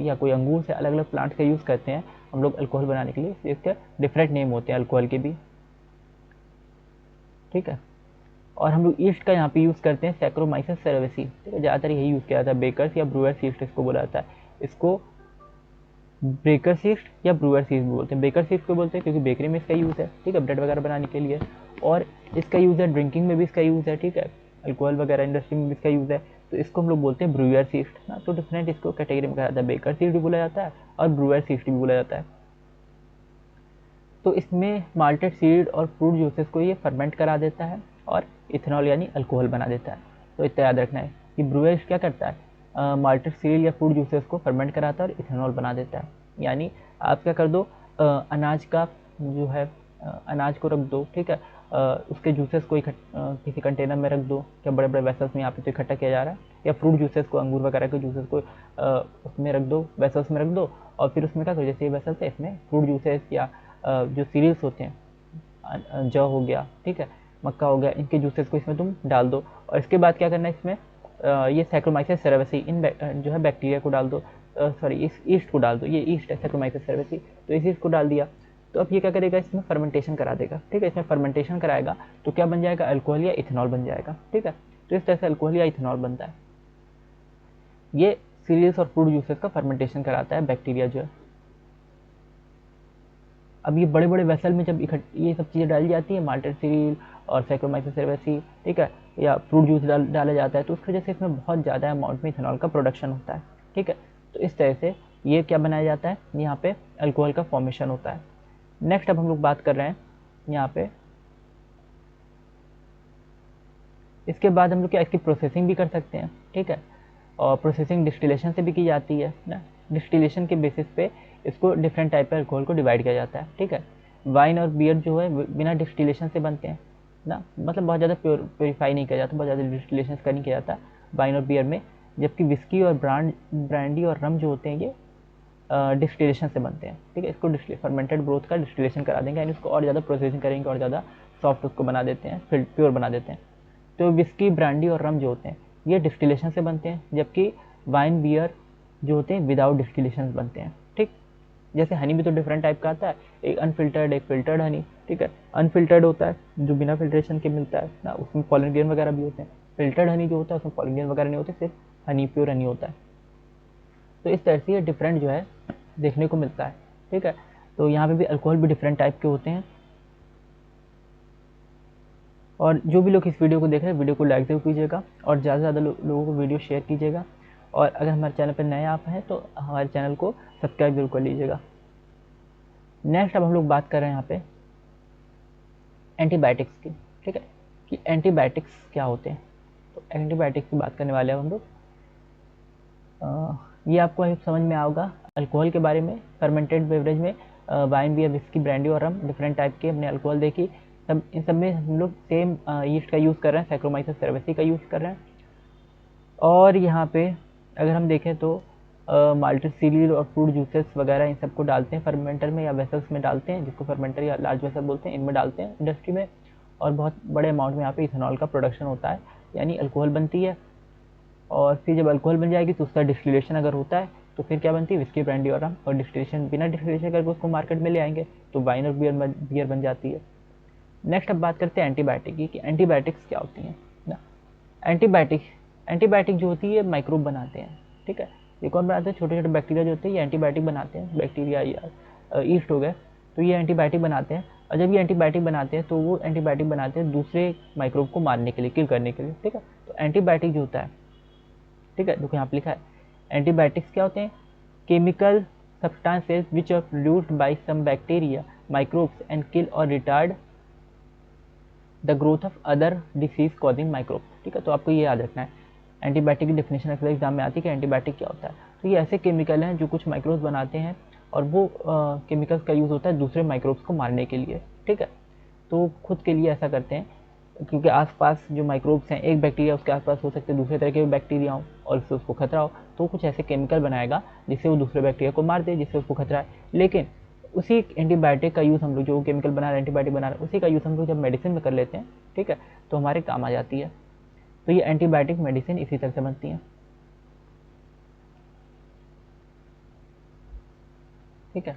या कोई अंगूर से, अलग अलग प्लांट का यूज़ करते हैं हम लोग अल्कोहल बनाने के लिए। इसके डिफरेंट नेम होते हैं अल्कोहल के भी। ठीक है, और हम लोग ईस्ट का यहाँ पे यूज़ करते हैं सैक्रोमाइसिस सेरेवेसी। ठीक है, ज़्यादातर यही यूज़ किया जाता है, बेकर्स या ब्रूअर्स ईस्ट इसको बोला जाता है। इसको बेकर्स ईस्ट या ब्रूअर्स ईस्ट भी बोलते हैं। बेकर्स ईस्ट को बोलते हैं क्योंकि बेकरी में इसका यूज़ है। ठीक है, ब्रेड वगैरह बनाने के लिए, और इसका यूज़ है ड्रिंकिंग में भी इसका यूज़ है। ठीक है, अल्कोहल वगैरह इंडस्ट्री में भी इसका यूज़ है। तो इसको हम लोग बोलते हैं ब्रूअर्स ईस्ट ना। तो डिफरेंट इसको कैटेगरी में कहा जाता है, बेकर्स ईस्ट भी बोला जाता है और ब्रूअर्स ईस्ट भी बोला जाता है। तो इसमें माल्टेड सीड और फ्रूट जूसेस को ये फर्मेंट करा देता है और इथेनॉल यानी अल्कोहल बना देता है। तो इतना याद रखना है कि ब्रूअर क्या करता है, माल्टेड सीड या फ्रूट जूसेस को फर्मेंट कराता है और इथेनॉल बना देता है। यानी आप क्या कर दो, अनाज का जो है, अनाज को रख दो। ठीक है, उसके जूसेस को किसी कंटेनर में रख दो, क्या बड़े बड़े वेसल्स में यहाँ पे तो इकट्ठा किया जा रहा है, या फ्रूट जूसेस को, अंगूर वगैरह के जूसेस को उसमें रख दो, वेसल्स में रख दो। और फिर उसमें क्या करो, जैसे ये वेसल्स है इसमें फ्रूट जूसेस या जो सीरियल्स होते हैं, जौ हो गया, ठीक है, मक्का हो गया, इनके जूसेस को इसमें तुम डाल दो। और इसके बाद क्या करना है, इसमें ये सैक्रोमाइसिस सेरेवेसी इन जो है बैक्टीरिया को डाल दो, सॉरी इस ईस्ट को डाल दो, ये ईस्ट है सैक्रोमाइसिस सेरेवेसी। तो इस ईस्ट को डाल दिया तो अब ये क्या करेगा, इसमें फर्मेंटेशन करा देगा। ठीक है, इसमें फर्मेंटेशन कराएगा तो क्या बन जाएगा, अल्कोहल या इथेनॉल बन जाएगा। ठीक है, तो इस तरह से अल्कोहल या इथेनॉल बनता है। ये सीरियल्स और फ्रूट जूसेस का फर्मेंटेशन कराता है बैक्टीरिया जो है। अब ये बड़े बड़े वेसल में जब ये सब चीज़ें डाली जाती है, माल्टेड सीरियल और सैक्रोमाइसिस सेरेवेसी, ठीक है, या फ्रूट जूस डाला जाता है, तो उसकी वजह से इसमें बहुत ज़्यादा अमाउंट में इथेनॉल का प्रोडक्शन होता है। ठीक है, तो इस तरह से ये क्या बनाया जाता है, यहाँ पे अल्कोहल का फॉर्मेशन होता है। नेक्स्ट अब हम लोग बात कर रहे हैं यहाँ पे, इसके बाद हम लोग क्या इसकी प्रोसेसिंग भी कर सकते हैं। ठीक है, और प्रोसेसिंग डिस्टिलेशन से भी की जाती है ना। डिस्टिलेशन के बेसिस पे इसको डिफरेंट टाइप के अल्कोहल को डिवाइड किया जाता है। ठीक है, वाइन और बियर जो है बिना डिस्टिलेशन से बनते हैं ना, मतलब बहुत ज़्यादा प्योरीफाई नहीं किया जाता, बहुत ज़्यादा डिस्टिलेशन का नहीं किया जाता वाइन और बियर में। जबकि विस्की और ब्रांडी और रम जो होते हैं ये डिस्टिलेशन से बनते हैं। ठीक है, इसको फर्मेंटेड ब्रोथ का डिस्टिलेशन करा देंगे, यानी उसको और ज़्यादा प्रोसेसिंग करेंगे और ज़्यादा सॉफ्ट उसको बना देते हैं, फिर प्योर बना देते हैं। तो विस्की, ब्रांडी और रम जो होते हैं ये डिस्टिलेशन से बनते हैं, जबकि वाइन, बियर जो होते हैं विदाउट डिस्टिलेशन बनते हैं, ठीक। जैसे हनी भी तो डिफरेंट टाइप का आता है, एक अनफिल्टर्ड एक फिल्टर्ड हनी, ठीक है। अनफिल्टर्ड होता है जो बिना फिल्ट्रेशन के मिलता है ना, उसमें पॉलन ग्रेन वगैरह भी होते हैं। फिल्टर्ड हनी जो होता है उसमें पॉलन ग्रेन वगैरह नहीं होते, सिर्फ हनी, प्योर हनी होता है। तो इस तरह से ये डिफरेंट जो है देखने को मिलता है, ठीक है। तो यहाँ पे भी अल्कोहल भी डिफरेंट टाइप के होते हैं। और जो भी लोग इस वीडियो को देख रहे हैं, वीडियो को लाइक जरूर कीजिएगा और ज़्यादा से ज़्यादा लोगों को वीडियो शेयर कीजिएगा। और अगर हमारे चैनल पर नए आप हैं तो हमारे चैनल को सब्सक्राइब जरूर कर लीजिएगा। नेक्स्ट अब हम लोग बात कर रहे हैं यहाँ पे एंटीबायोटिक्स की, ठीक है, कि एंटीबायोटिक्स क्या होते हैं। तो एंटीबायोटिक्स की बात करने वाले हैं हम लोग। ये आपको समझ में आएगा अल्कोहल के बारे में। फर्मेंटेड बेवरेज में वाइन, बियर, विस्की, ब्रांडी और रम, डिफरेंट टाइप के हमने अल्कोहल देखी। सब इन सब में हम लोग सेम यीस्ट का यूज़ कर रहे हैं, सैक्रोमाइसस सेरेवेसी का यूज़ कर रहे हैं। और यहाँ पे अगर हम देखें तो माल्टेड सीरियल और फ्रूट जूसेस वगैरह इन सबको डालते हैं फर्मेंटर में या वेसल्स में डालते हैं, जिसको फर्मेंटर या लार्ज वेसल बोलते हैं, इनमें डालते हैं इंडस्ट्री में। और बहुत बड़े अमाउंट में यहाँ पे इथेनॉल का प्रोडक्शन होता है, यानी अल्कोहल बनती है। और फिर जब अल्कोहल बन जाएगी तो उसका डिस्टिलेशन अगर होता है तो फिर क्या बनती है, विस्की, ब्रांडी और रम। और डिस्टिलेशन, बिना डिस्टिलेशन करके उसको मार्केट में ले आएंगे तो वाइन और बियर बन जाती है। नेक्स्ट अब बात करते हैं एंटीबायोटिक की, कि एंटीबायोटिक्स क्या होती हैं ना। एंटीबायोटिक जो होती है माइक्रोब बनाते हैं, ठीक है। ये कौन बनाते हैं, छोटे छोटे बैक्टीरिया जो होते हैं ये एंटीबायोटिक बनाते हैं। बैक्टीरिया या ईस्ट हो गए तो ये एंटीबायोटिक बनाते हैं। और जब ये एंटीबायोटिक बनाते हैं तो वो एंटीबायोटिक बनाते हैं दूसरे माइक्रोब को मारने के लिए, किल करने के लिए, ठीक है। तो एंटीबायोटिक जो होता है, ठीक है, देखो यहाँ पे लिखा है एंटीबायोटिक्स क्या होते हैं, chemical substances which are produced by some bacteria, microbes and kill or retard the growth of other disease causing microbe, ठीक है। तो आपको ये याद रखना है। एंटीबायोटिक की डेफिनेशन अक्सर एग्जाम में आती है कि एंटीबायोटिक क्या होता है। तो ये ऐसे केमिकल हैं जो कुछ माइक्रोब्स बनाते हैं और वो केमिकल्स का यूज़ होता है दूसरे माइक्रोब्स को मारने के लिए, ठीक है। तो खुद के लिए ऐसा करते हैं क्योंकि आसपास जो माइक्रोब्स हैं, एक बैक्टीरिया उसके आसपास हो सकते हैं दूसरे तरह के बैक्टीरिया हो और उससे उसको खतरा हो, तो कुछ ऐसे केमिकल बनाएगा जिससे वो दूसरे बैक्टीरिया को मार दे, जिससे उसको खतरा है। लेकिन उसी एंटीबायोटिक का यूज़ हम लोग, जो केमिकल बना रहे हैं, एंटीबायोटिक बना रहे हैं, उसी का यूज़ हम लोग जब मेडिसिन में कर लेते हैं, ठीक है, तो हमारे काम आ जाती है। तो ये एंटीबायोटिक मेडिसिन इसी तरह से बनती हैं, ठीक है।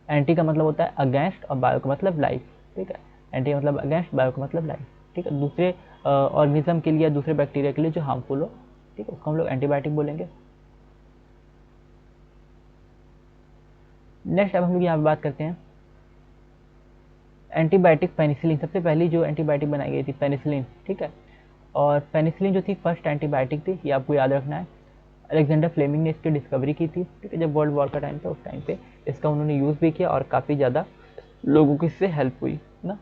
एंटी का मतलब होता है अगेंस्ट और बायो का मतलब लाइफ, ठीक है। एंटी का मतलब अगेंस्ट, बायो का मतलब लाइफ, ठीक है। दूसरे ऑर्गेनिज्म के लिए, दूसरे बैक्टीरिया के लिए जो हार्मफुल हो, ठीक है, उसको हम लोग एंटीबायोटिक बोलेंगे। नेक्स्ट अब हम लोग यहाँ पे बात करते हैं एंटीबायोटिक पेनिसिलिन। सबसे पहली जो एंटीबायोटिक बनाई गई थी पेनिसिलिन, ठीक है। और पेनिसिलिन जो थी फर्स्ट एंटीबायोटिक थी, ये आपको याद रखना है। अलेक्जेंडर फ्लेमिंग ने इसकी डिस्कवरी की थी, ठीक है, जब वर्ल्ड वॉर का टाइम था उस टाइम पे इसका उन्होंने यूज़ भी किया और काफ़ी ज़्यादा लोगों की इससे हेल्प हुई ना।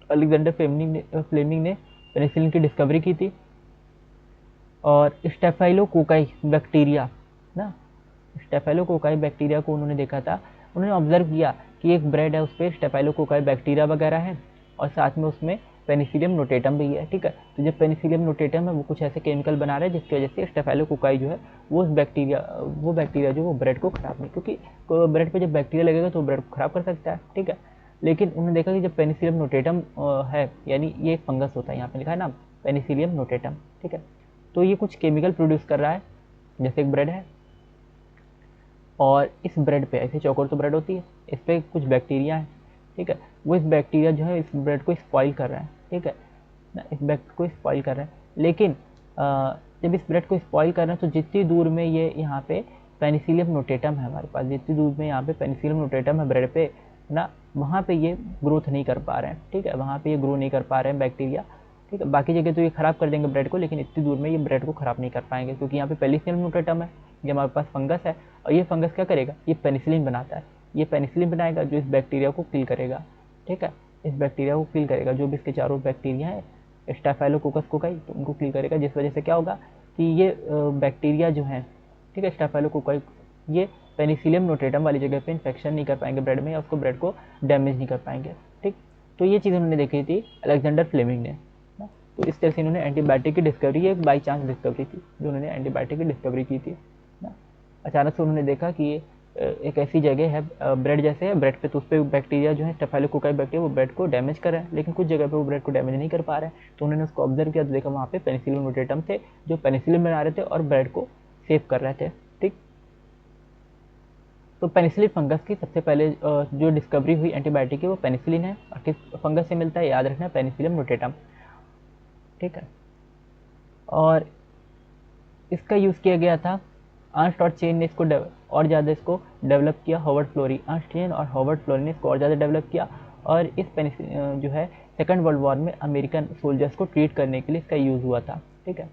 अलेक्जेंडर फ्लेमिंग ने पेनिसिलिन की डिस्कवरी की थी। और स्टेफाइलोकोकाई बैक्टीरिया ना, स्टेफाइलोकोकाई बैक्टीरिया को उन्होंने देखा था। उन्होंने ऑब्जर्व किया कि एक ब्रेड है, उस पर स्टेफाइलोकोकाई बैक्टीरिया वगैरह है और साथ में उसमें पेनिसिलियम नोटेटम भी है, ठीक है। तो जब पेनिसिलियम नोटेटम है वो कुछ ऐसे केमिकल बना रहे हैं जिसकी वजह से स्टेफाइलोकोकाई जो है वो बैक्टीरिया जो वो ब्रेड को खराब नहीं, क्योंकि ब्रेड पे जब बैक्टीरिया लगेगा तो ब्रेड को खराब कर सकता है, ठीक है। लेकिन उन्होंने देखा कि जब पेनिसिलियम नोटेटम है, यानी ये एक फंगस होता है, यहाँ पे लिखा है ना पेनिसिलियम नोटेटम, ठीक है। तो ये कुछ केमिकल प्रोड्यूस कर रहा है, जैसे एक ब्रेड है और इस ब्रेड पे, ऐसे चौकोर तो ब्रेड होती है, इस पर कुछ बैक्टीरिया है, ठीक है। वो इस बैक्टीरिया जो है इस ब्रेड को स्पॉइल कर रहा है, ठीक है ना, इस ब्रेड को स्पॉइल कर रहा है। लेकिन जब इस ब्रेड को स्पॉइल कर रहे हैं तो जितनी दूर में ये यहाँ पे पेनिसिलियम नोटेटम है हमारे पास, जितनी दूर में यहाँ पे पेनिसिलियम नोटेटम है ब्रेड पे ना, वहाँ पे ये ग्रोथ नहीं कर पा रहे हैं, ठीक है, वहाँ पे ये ग्रो नहीं कर पा रहे हैं बैक्टीरिया, ठीक है। बाकी जगह तो ये खराब कर देंगे ब्रेड को, लेकिन इतनी दूर में ये ब्रेड को खराब नहीं कर पाएंगे क्योंकि यहाँ पे पेनिसिलियम नोटेटम है, ये हमारे पास फंगस है। और ये फंगस क्या करेगा, ये पेनिसिलिन बनाता है, ये पेनिसिलिन बनाएगा जो इस बैक्टीरिया को किल करेगा, ठीक है। इस बैक्टीरिया को किल करेगा, जो भी इसके चारों बैक्टीरिया है स्टेफाइलोकोकस कोकाई, तो उनको किल करेगा, जिस वजह से क्या होगा कि ये बैक्टीरिया जो है, ठीक है, स्टेफाइलोकोकाई, ये पेनिसिलियम नोटेटम वाली जगह पे इन्फेक्शन नहीं कर पाएंगे ब्रेड में, या उसको ब्रेड को डैमेज नहीं कर पाएंगे, ठीक। तो ये चीज़ उन्होंने देखी थी अलेक्जेंडर फ्लेमिंग ने। तो इस तरह से इन्होंने एंटीबायोटिक की डिस्कवरी, एक बाई चांस डिस्कवरी थी जो उन्होंने एंटीबायोटिक की डिस्कवरी की थी ना। अचानक से उन्होंने देखा कि ये एक ऐसी जगह है ब्रेड जैसे है, ब्रेड पे, तो उस पर बैक्टीरिया जो है स्टेफाइलोकोकाई बैक्टीरिया वो ब्रेड को डैमेज कर रहे हैं, लेकिन कुछ जगह पे वो ब्रेड को डैमेज नहीं कर पा रहे हैं। तो उन्होंने उसको ऑब्जर्व किया तो देखा वहाँ पे पेनिसिलिन नोटेटम थे जो पेनिसिलिन बना रहे थे और ब्रेड को सेव कर रहे थे, ठीक। तो पेनिसिलिन फंगस की सबसे पहले जो डिस्कवरी हुई एंटीबायोटिक की वो पेनिसिलिन है, और किस फंगस से मिलता है याद रखना, पेनिसिलियम नोटेटम, ठीक है। और इसका यूज़ किया गया था, अर्नस्ट और चेन ने इसको और ज़्यादा इसको डेवलप किया, हॉवर्ड फ्लोरी, अर्नस्ट चेन और हॉवर्ड फ्लोरी ने इसको और ज़्यादा डेवलप किया, और इस पेनिसिलिन जो है सेकंड वर्ल्ड वॉर में अमेरिकन सोल्जर्स को ट्रीट करने के लिए इसका यूज़ हुआ था, ठीक है।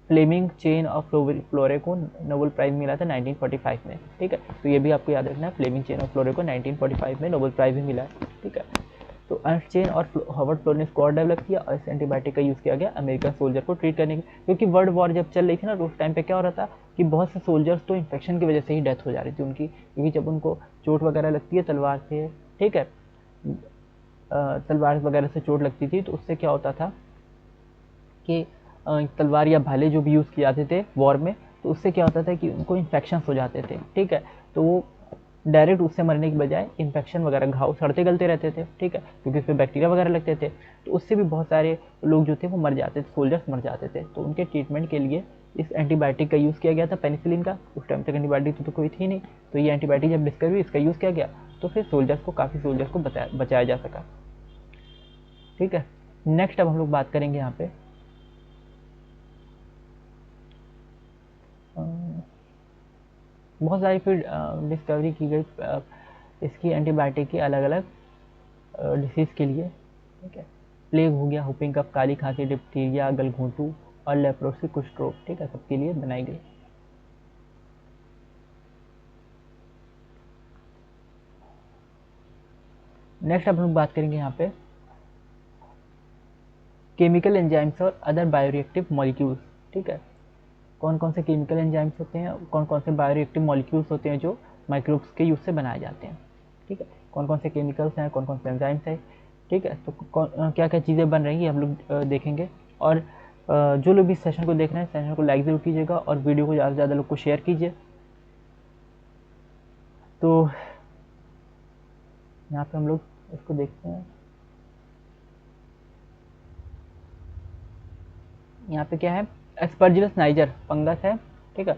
फ्लेमिंग चेन और फ्लोरे को नोबेल प्राइज़ मिला था 1945 में, ठीक है। तो ये भी आपको याद रखना है, फ्लेमिंग चेन और फ्लोरे को 1945 में नोबेल प्राइज़ भी मिला है, ठीक है। तो अर्नस्ट चेन और हॉवर्ड फ्लोरे ने इसको और डेवलप किया, और इस एंटीबायोटिक का यूज़ किया गया अमेरिकन सोल्जर को ट्रीट करने के, क्योंकि वर्ल्ड वॉर जब चल रही थी ना, तो उस टाइम पे क्या हो रहा था कि बहुत से सोल्जर्स तो इन्फेक्शन की वजह से ही डेथ हो जा रही थी उनकी, क्योंकि जब उनको चोट वगैरह लगती है तलवार से, ठीक है, तलवार वगैरह से चोट लगती थी, तो उससे क्या होता था कि तलवार या भाले जो भी यूज़ किए जाते थे वॉर में, तो उससे क्या होता था कि उनको इन्फेक्शन हो जाते थे, ठीक है। तो वो डायरेक्ट उससे मरने की बजाय इन्फेक्शन वगैरह, घाव सड़ते गलते रहते थे, ठीक है, क्योंकि उसमें बैक्टीरिया वगैरह लगते थे, तो उससे भी बहुत सारे लोग जो थे वो मर जाते थे, सोल्जर्स मर जाते थे। तो उनके ट्रीटमेंट के लिए इस एंटीबायोटिक का यूज़ किया गया था, पेनिसिलिन का। उस टाइम तक एंटीबायोटिक तो कोई थी नहीं, तो ये एंटीबायोटिक जब डिस्कवर हुई, इसका यूज़ किया गया, तो फिर सोल्जर्स को, काफ़ी सोल्जर्स को बचाया जा सका, ठीक है। नेक्स्ट अब हम लोग बात करेंगे यहाँ पे बहुत सारी फिर डिस्कवरी की गई इसकी एंटीबायोटिक की अलग अलग डिसीज़ के लिए, ठीक है। प्लेग हो गया, हुपिंग कफ, काली खांसी, डिप्थीरिया, गलघोंटू और लेप्रोसी, कुष्ठ रोग, ठीक है, सबके लिए बनाई गई। नेक्स्ट अब हम लोग बात करेंगे यहाँ पे केमिकल एंजाइम्स और अदर बायोरिएक्टिव मॉलिक्यूल्स, ठीक है। कौन कौन से केमिकल एंजाइम्स होते हैं, कौन कौन से बायोरिएक्टिव मॉलिक्यूल्स होते हैं जो माइक्रोब्स के यूज़ से बनाए जाते हैं, ठीक है। कौन कौन से केमिकल्स हैं, कौन कौन से एंजाइम्स हैं, ठीक है। तो क्या क्या चीज़ें बन रही हैं हम लोग देखेंगे। और जो लोग भी इस सेशन को देख रहे हैं, सेशन को लाइक ज़रूर कीजिएगा और वीडियो को ज़्यादा से ज़्यादा लोग को शेयर कीजिए। तो यहाँ पे हम लोग इसको देखते हैं, यहाँ पे क्या है, एस्परजिलस नाइजर फंगस है, ठीक है,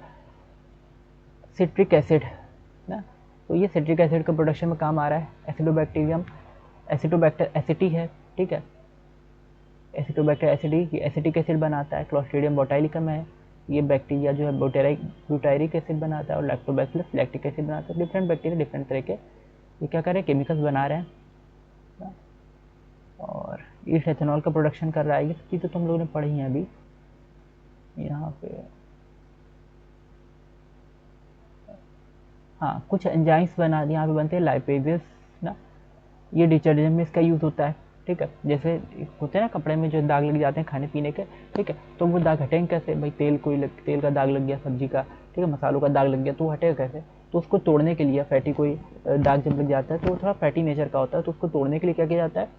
सिट्रिक एसिड ना, तो ये सिट्रिक एसिड का प्रोडक्शन में काम आ रहा है। एसिडोबैक्टीरियम, एसिटोबैक्टर एसिटी है, ठीक है, एसिटोबैक्टर एसिडी, ये एसिटिक एसिड बनाता है। क्लोस्ट्रीडियम बोटाइलिकम है, ये बैक्टीरिया जो है ब्यूटायरिक एसिड बनाता है। और लैक्टोबैसिलस लैक्टिक एसिड बनाता है। डिफरेंट बैक्टीरिया डिफरेंट तरह के ये क्या कर रहे हैं, केमिकल्स बना रहे हैं, और ईस्ट एथेनॉल का प्रोडक्शन कर रहा है। ये चीज़ें तो हम लोगों ने पढ़ी हैं अभी यहाँ पे। हाँ, कुछ एंजाइम्स बना यहाँ पे बनते हैं, लाइपेजेस ना, ये डिटर्जेंट में इसका यूज़ होता है, ठीक है। जैसे होते हैं ना कपड़े में जो दाग लग जाते हैं खाने पीने के, ठीक है, तो वो दाग हटेंगे कैसे भाई, तेल का दाग लग गया सब्जी का, ठीक है, मसालों का दाग लग गया, तो वो हटेगा कैसे, तो उसको तोड़ने के लिए फैटी कोई दाग जब लग जाता है तो वो थोड़ा फैटी नेचर का होता है, तो उसको तोड़ने के लिए क्या किया जाता है,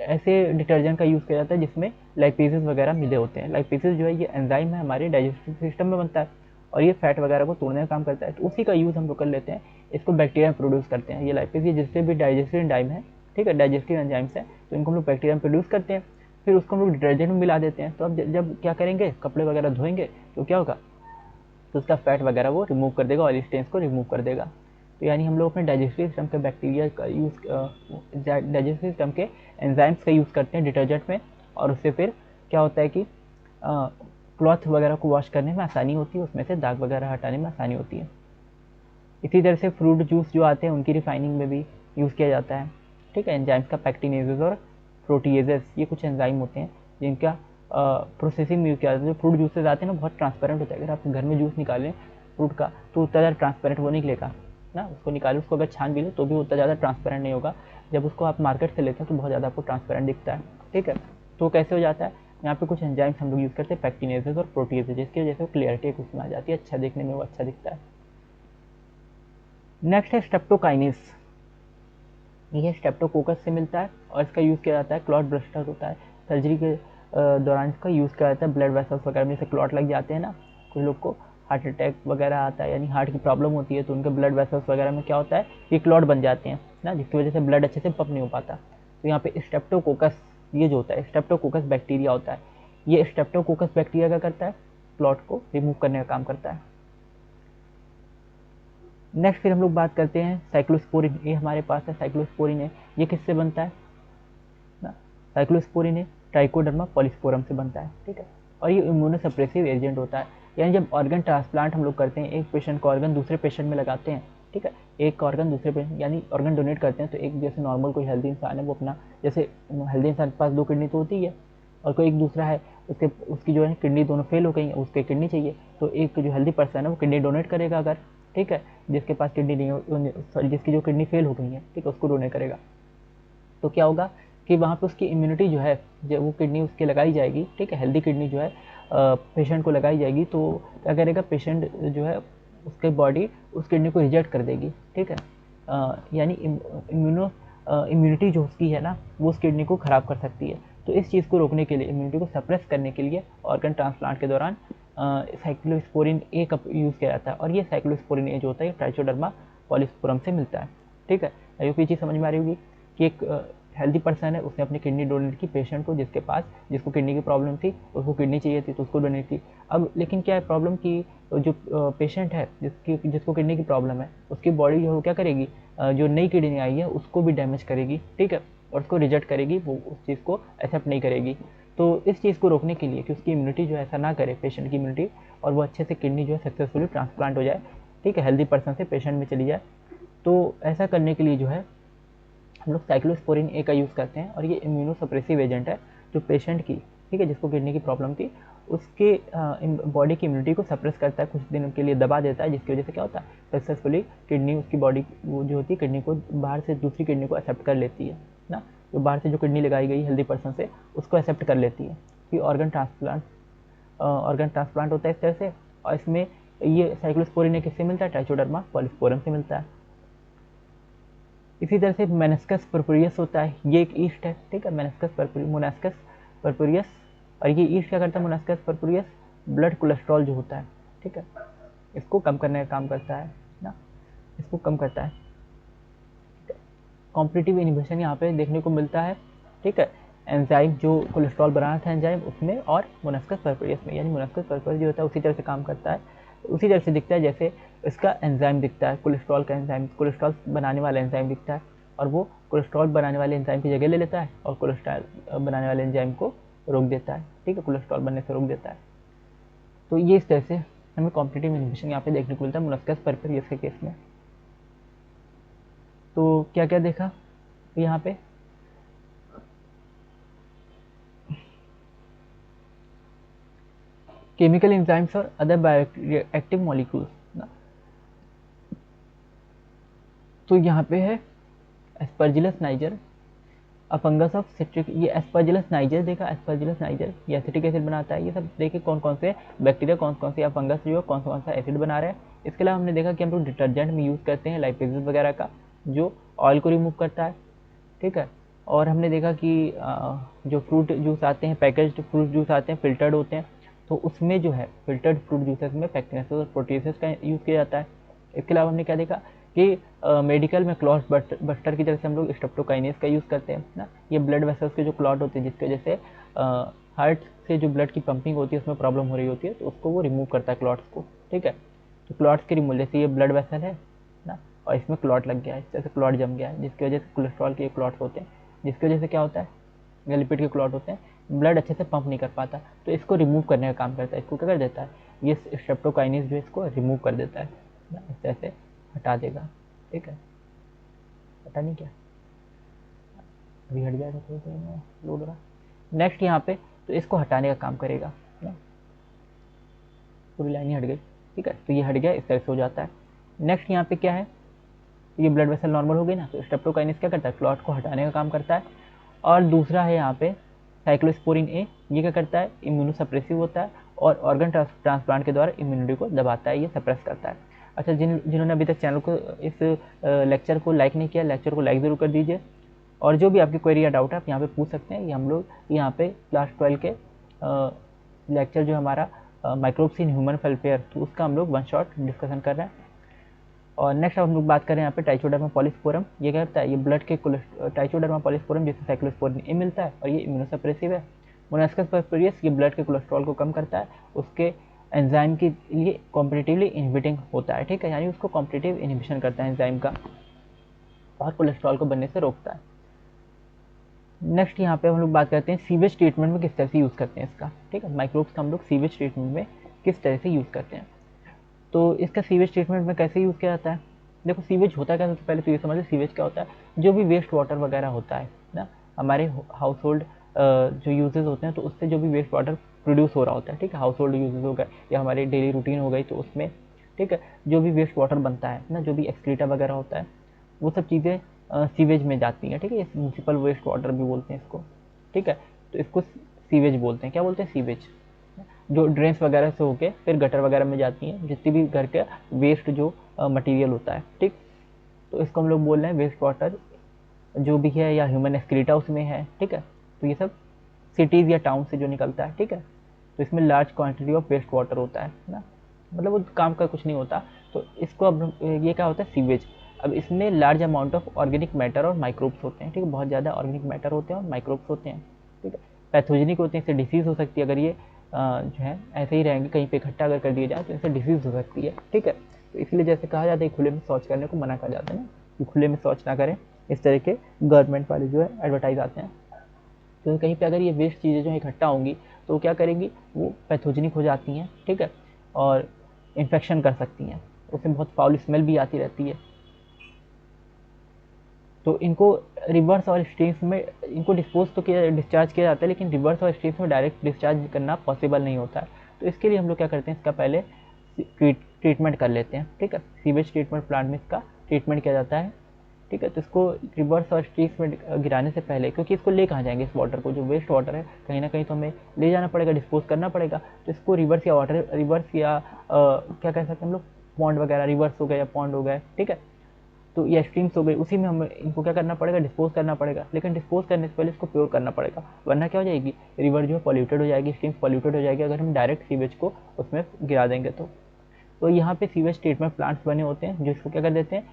ऐसे डिटर्जेंट का यूज़ किया जाता है जिसमें लाइपेजेस वगैरह मिले होते हैं। लाइपेजेस जो है ये एंजाइम है, हमारे डाइजेस्टिव सिस्टम में बनता है, और ये फैट वगैरह को तोड़ने का काम करता है, तो उसी का यूज़ हम लोग कर लेते हैं। इसको बैक्टीरिया प्रोड्यूस करते हैं, ये लाइपेज, ये जिससे भी डाइजेस्टिव एंजाइम है, ठीक है, डाइजेस्टिव एंजाइम्स हैं, तो इनको हम लोग बैक्टीरिया में प्रोड्यूस करते हैं, फिर उसको हम लोग डिटर्जेंट में मिला देते हैं। तो अब जब क्या करेंगे, कपड़े वगैरह धोएंगे तो क्या होगा, तो उसका फैट वगैरह वो रिमूव कर देगा, ऑयल स्टेन्स को रिमूव कर देगा। तो यानी हम लोग अपने डाइजेस्टिव सिस्टम के बैक्टीरिया का यूज़, डाइजेस्टिव सिस्टम के एंजाइम्स का यूज़ करते हैं डिटर्जेंट में, और उससे फिर क्या होता है कि क्लॉथ वगैरह को वॉश करने में आसानी होती है, उसमें से दाग वगैरह हटाने में आसानी होती है। इसी तरह से फ्रूट जूस जो आते हैं उनकी रिफाइनिंग में भी यूज़ किया जाता है, ठीक है। एंजाइम्स का पैक्टिनेजेस और प्रोटीजेस, ये कुछ एंजाइम होते हैं जिनका प्रोसेसिंग में यूज़ किया जाता है। जो फ्रूट जूसेस आते हैं ना बहुत ट्रांसपेरेंट होता है, अगर आप घर में जूस निकालें फ्रूट का तो उतना ज़्यादा ट्रांसपेरेंट वो निकलेगा ना, उसको निकालें, उसको अगर छान भी लें तो भी उतना ज़्यादा ट्रांसपेरेंट नहीं होगा। जब उसको आप मार्केट से लेते हैं तो बहुत ज़्यादा आपको ट्रांसपेरेंट दिखता है, ठीक है। तो कैसे हो जाता है, यहाँ पे कुछ एंजाइम्स हम लोग यूज़ करते हैं, पैक्टिनेजेस और प्रोटीजेस, जिसकी वजह से क्लियरिटी उसमें आ जाती है, अच्छा देखने में वो अच्छा दिखता है। नेक्स्ट है स्ट्रेप्टोकाइनेस, ये स्ट्रेप्टोकोकस से मिलता है और इसका यूज़ किया जाता है, क्लॉट बस्टर होता है, सर्जरी के दौरान इसका यूज़ किया जाता है। ब्लड वेसल्स वगैरह में से क्लॉट लग जाते हैं ना, कुछ लोग को हार्ट अटैक वगैरह आता है, यानी हार्ट की प्रॉब्लम होती है, तो उनके ब्लड वेसल्स वगैरह में क्या होता है, ये क्लॉट बन जाते हैं ना, जिसकी वजह से ब्लड अच्छे से पंप नहीं हो पाता। तो यहाँ पे स्ट्रेप्टोकोकस ये जो होता है, स्ट्रेप्टोकोकस बैक्टीरिया होता है, ये स्ट्रेप्टोकोकस बैक्टीरिया क्या करता है, क्लॉट को रिमूव करने का काम करता है। नेक्स्ट फिर हम लोग बात करते हैं साइक्लोस्पोरिन ए हमारे पास है। साइक्लोस्पोरिन ए ये किससे बनता है ना, साइक्लोस्पोरिन ए ट्राइकोडर्मा पॉलीस्पोरम से बनता है, ठीक है। और ये इम्यूनोसप्रेसिव एजेंट होता है, यानी जब ऑर्गन ट्रांसप्लांट हम लोग करते हैं, एक पेशेंट का ऑर्गन दूसरे पेशेंट में लगाते हैं, ठीक है, एक का ऑर्गन दूसरे पेशेंट यानी ऑर्गन डोनेट करते हैं, तो एक जैसे नॉर्मल कोई हेल्दी इंसान है वो अपना, जैसे हेल्दी इंसान के पास 2 किडनी तो होती है, और कोई एक दूसरा है उसकी जो है किडनी दोनों फेल हो गई है, उसके किडनी चाहिए, तो एक जो हेल्दी पर्सन है वो किडनी डोनेट करेगा अगर, ठीक है, जिसके पास किडनी नहीं हो, जिसकी जो किडनी फेल हो गई है, ठीक है, उसको डोनेट करेगा। तो क्या होगा कि वहाँ पे उसकी इम्यूनिटी जो है, जब वो किडनी उसके लगाई जाएगी, ठीक है, हेल्दी किडनी जो है पेशेंट को लगाई जाएगी, तो क्या करेगा पेशेंट जो है उसकी बॉडी उस किडनी को रिजेक्ट कर देगी, ठीक है, यानी इम्यूनिटी जो उसकी है ना वो उस किडनी को ख़राब कर सकती है। तो इस चीज़ को रोकने के लिए, इम्यूनिटी को सप्रेस करने के लिए ऑर्गन ट्रांसप्लांट के दौरान साइक्लोस्पोरिन ए का यूज़ किया जाता है, और ये साइक्लोस्पोरिन ए जो होता है ट्राइकोडर्मा पॉलीस्पोरम से मिलता है, ठीक है। आई होप ये चीज़ समझ में आ रही होगी कि एक हेल्दी पर्सन है उसने अपनी किडनी डोनेट की पेशेंट को, जिसको किडनी की प्रॉब्लम थी, उसको किडनी चाहिए थी तो उसको डोनेट की। अब लेकिन क्या है प्रॉब्लम कि जो पेशेंट है जिसको किडनी की प्रॉब्लम है, उसकी बॉडी जो है क्या करेगी, जो नई किडनी आई है उसको भी डैमेज करेगी, ठीक है, और उसको रिजेक्ट करेगी, वो उस चीज़ को एक्सेप्ट नहीं करेगी। तो इस चीज़ को रोकने के लिए कि उसकी इम्यूनिटी जो है ऐसा ना करे, पेशेंट की इम्यूनिटी, और वो अच्छे से किडनी जो है सक्सेसफुली ट्रांसप्लांट हो जाए, ठीक है, हेल्दी पर्सन से पेशेंट में चली जाए, तो ऐसा करने के लिए जो है हम लोग साइक्लोस्पोरिन ए का यूज़ करते हैं, और ये इम्यूनोसप्रेसिव एजेंट है जो पेशेंट की, ठीक है, जिसको किडनी की प्रॉब्लम थी, उसके बॉडी की इम्यूनिटी को सप्रेस करता है, कुछ दिनों के लिए दबा देता है, जिसकी वजह से क्या होता है सक्सेसफुली किडनी उसकी बॉडी वो जो होती है किडनी को बाहर से दूसरी किडनी को एक्सेप्ट कर लेती है ना, जो बाहर से जो किडनी लगाई गई हेल्दी पर्सन से उसको एक्सेप्ट कर लेती है। फिर ऑर्गन ट्रांसप्लांट होता है इस तरह से, और इसमें ये साइक्लोस्पोरिन ए किससे मिलता है, ट्राइकोडर्मा पॉलीस्पोरम से मिलता है। इसी तरह से मेनिस्कस परपुरियस होता है, ये एक ईस्ट है, ठीक है, मोनास्कस परपुरियस, और ये ईस्ट क्या करता है, मोनास्कस परपुरियस ब्लड कोलेस्ट्रॉल जो होता है, ठीक है, इसको कम करने का काम करता है ना, इसको कम करता है। कॉम्पिटिटिव इनहिबिशन यहाँ पे देखने को मिलता है, ठीक है, एंजाइम जो कोलेस्ट्रॉल बनाना था एंजाइम उसमें, और मोनास्कस परपुरियस में, यानी मोनास्कस परपुरियस जो होता है उसी तरह से काम करता है, उसी तरह से दिखता है जैसे इसका एंजाइम दिखता है, कोलेस्ट्रॉल का एंजाइम, कोलेस्ट्रॉल बनाने वाला एंजाइम दिखता है, और वो कोलेस्ट्रॉल बनाने वाले एंजाइम की जगह ले लेता है और कोलेस्ट्रॉल बनाने वाले एंजाइम को रोक देता है, ठीक है, कोलेस्ट्रॉल बनने से रोक देता है। तो ये इस तरह से हमें कॉम्पिटिटिव इनहिबिशन यहाँ पे देखने को मिलता है मोनास्कस परपुरियस के केस में। तो क्या क्या देखा यहाँ पे, केमिकल एंजाइम्स और अदर बायोएक्टिव मॉलिक्यूल्स ना, तो यहाँ पे है Aspergillus niger, a fungus of citric, ये एस्परजिलस नाइजर देखा, एस्परजिलस नाइजर ये एसिटिक एसिड बनाता है, ये सब देखे कौन कौन से बैक्टीरिया, कौन कौन से या फंगस जो है कौन सा एसिड बना रहा है। इसके अलावा हमने देखा कि हम लोग डिटर्जेंट में यूज़ करते हैं लाइपेजेस वगैरह का, जो ऑयल को रिमूव करता है, ठीक है, और हमने देखा कि जो फ्रूट जूस आते हैं, पैकेज्ड फ्रूट जूस आते हैं, फिल्टर्ड होते हैं, तो उसमें जो है फिल्टर्ड फ्रूट जूसेस में पैक्टिनेसेस और प्रोटीसेस का यूज़ किया जाता है। इसके अलावा हमने क्या देखा कि मेडिकल में क्लॉट बस्टर की तरह से हम लोग स्ट्रेप्टोकाइनेस का यूज़ करते हैं ना, ये ब्लड वेसल्स के जो क्लॉट होते हैं जिसकी वजह से हार्ट से जो ब्लड की पंपिंग होती है उसमें प्रॉब्लम हो रही होती है, तो उसको वो रिमूव करता है क्लॉट्स को, ठीक है। तो क्लॉट्स के रिमूव, जैसे ये ब्लड वेसल है ना, और इसमें क्लॉट लग गया है, जैसे क्लॉट जम गया है, जिसकी वजह से कोलेस्ट्रॉल के क्लॉट्स होते हैं, जिसकी वजह से क्या होता है या लिपिड के क्लॉट होते हैं, ब्लड अच्छे से पंप नहीं कर पाता, तो इसको रिमूव करने का काम करता है, इसको क्या कर देता है, ये स्ट्रेप्टोकाइनेस जो है इसको रिमूव कर देता है, इस तरह से हटा देगा, ठीक है, पता नहीं क्या अभी हट जाएगा, थोड़ी देर में लोड रहा। नेक्स्ट यहाँ पे तो इसको हटाने का काम करेगा ना, पूरी लाइन ही हट गई, ठीक है, तो ये हट गया, इस तरह से हो जाता है। नेक्स्ट यहाँ पे क्या है, ये ब्लड वेसल नॉर्मल हो गई ना, तो स्ट्रेप्टोकाइनेस क्या करता है, क्लॉट को हटाने का काम करता है। और दूसरा है यहाँ पे साइक्लोस्पोरिन ए, ये क्या करता है, इम्यूनोसप्रेसिव होता है, और ऑर्गन ट्रांसप्लांट के द्वारा इम्यूनिटी को दबाता है, ये सप्रेस करता है। अच्छा, जिन्होंने अभी तक चैनल को इस लेक्चर को लाइक नहीं किया, लेक्चर को लाइक ज़रूर कर दीजिए, और जो भी आपकी क्वेरी या डाउट है आप यहाँ पे पूछ सकते हैं। ये हम लोग यहाँ पे क्लास 12 के लेक्चर जो हमारा माइक्रोब्स इन ह्यूमन वेलफेयर, तो उसका हम लोग वन शॉट डिस्कशन कर रहे हैं। और नेक्स्ट हम लोग बात करें यहाँ पे ट्राइकोडर्मा पॉलीस्पोरम, ये क्या करता है, ये ब्लड के ट्राइकोडर्मा पॉलीस्पोरम जिससे साइक्लोस्पोरिन ए मिलता है, और ये इम्यूनोसप्रेसिव है। मोनास्कस परपुरियस ये ब्लड के कोलेस्ट्रॉल को कम करता है, उसके एंजाइम के लिए कॉम्पिटिटिवली इनहिबिटिंग होता है, ठीक है, यानी उसको कॉम्पिटिटिव इनहिबिशन करता है एंजाइम का और कोलेस्ट्रॉल को बनने से रोकता है। नेक्स्ट यहाँ पे हम लोग बात करते हैं सीवेज ट्रीटमेंट में किस तरह से यूज़ करते हैं इसका, ठीक है, माइक्रोब्स का हम लोग सीवेज ट्रीटमेंट में किस तरह से यूज़ करते हैं। तो इसका सीवेज ट्रीटमेंट में कैसे यूज़ किया जाता है। देखो सीवेज होता है क्या, सबसे पहले तो ये समझ लो सीवेज क्या होता है। जो भी वेस्ट वाटर वगैरह होता है ना, हमारे हाउस होल्ड जो यूजेज होते हैं, तो उससे जो भी वेस्ट वाटर प्रोड्यूस हो रहा होता है, ठीक है, हाउस होल्ड यूजेज हो गए या हमारी डेली रूटीन हो गई, तो उसमें ठीक है जो भी वेस्ट वाटर बनता है ना, जो भी एक्सक्रीटा वगैरह होता है, वो सब चीज़ें सीवेज में जाती हैं, ठीक है, म्यूनसिपल वेस्ट वाटर भी बोलते हैं इसको, ठीक है। तो इसको सीवेज बोलते हैं, क्या बोलते हैं, सीवेज। जो ड्रेन्स वगैरह से होके फिर गटर वगैरह में जाती हैं, जितनी भी घर के वेस्ट जो मटेरियल होता है, ठीक। तो इसको हम लोग बोल रहे हैं वेस्ट वाटर जो भी है, या ह्यूमन एक्सक्रीटा उसमें है, ठीक है। तो ये सब सिटीज़ या टाउन से जो निकलता है, ठीक है। तो इसमें large quantity of waste water होता है ना, मतलब वो काम का कुछ नहीं होता। तो इसको अब ये क्या होता है, सीवेज। अब इसमें large amount of organic matter और माइक्रोब्स होते हैं, ठीक है, बहुत ज़्यादा ऑर्गेनिक मैटर होते हैं और माइक्रोब्स होते हैं, ठीक है। पैथोजेनिक होते हैं, इससे डिसीज़ हो सकती है, अगर ये जो है ऐसे ही रहेंगे कहीं पे इकट्ठा अगर कर दिए जाए तो इससे डिसीज़ हो सकती है, ठीक है। तो इसलिए जैसे कहा जाता है खुले में शौच करने को मना कहा जाता है ना, कि खुले में शौच ना करें, इस तरह के गवर्नमेंट वाले जो है एडवर्टाइज आते हैं। तो कहीं पे अगर ये वेस्ट चीज़ें जो इकट्ठा होंगी तो क्या करेंगी, वो पैथोजेनिक हो जाती हैं, ठीक है, और इन्फेक्शन कर सकती हैं, उसमें बहुत फाउल स्मेल भी आती रहती है। तो इनको रिवर्स और स्ट्रीम्स में इनको डिस्चार्ज किया जाता है, लेकिन रिवर्स और स्ट्रीम्स में डायरेक्ट डिस्चार्ज करना पॉसिबल नहीं होता है। तो इसके लिए हम लोग क्या करते हैं, इसका पहले ट्रीटमेंट कर लेते हैं, ठीक है। सीवेज ट्रीटमेंट प्लांट में इसका ट्रीटमेंट किया जाता है, ठीक है। तो इसको रिवर्स और स्ट्रीम्स में गिराने से पहले, क्योंकि इसको ले कहाँ जाएंगे, इस वाटर को, जो वेस्ट वाटर है, कहीं ना कहीं तो हमें ले जाना पड़ेगा, डिस्पोज करना पड़ेगा। तो इसको रिवर्स या क्या कह सकते हैं हम लोग, पॉन्ड वगैरह, रिवर्स हो गए या पॉन्ड हो गए, ठीक है, तो ये स्ट्रीम्स हो गई, उसी में हमें इनको क्या करना पड़ेगा, डिस्पोज करना पड़ेगा। लेकिन डिस्पोज करने से पहले इसको प्योर करना पड़ेगा, वरना क्या हो जाएगी, रिवर जो है पॉल्यूटेड हो जाएगी, स्ट्रीम्स पॉल्यूटेड हो जाएगी, अगर हम डायरेक्ट सीवेज को उसमें गिरा देंगे तो यहाँ पे सीवेज ट्रीटमेंट प्लांट्स बने होते हैं जो इसको क्या कर देते हैं,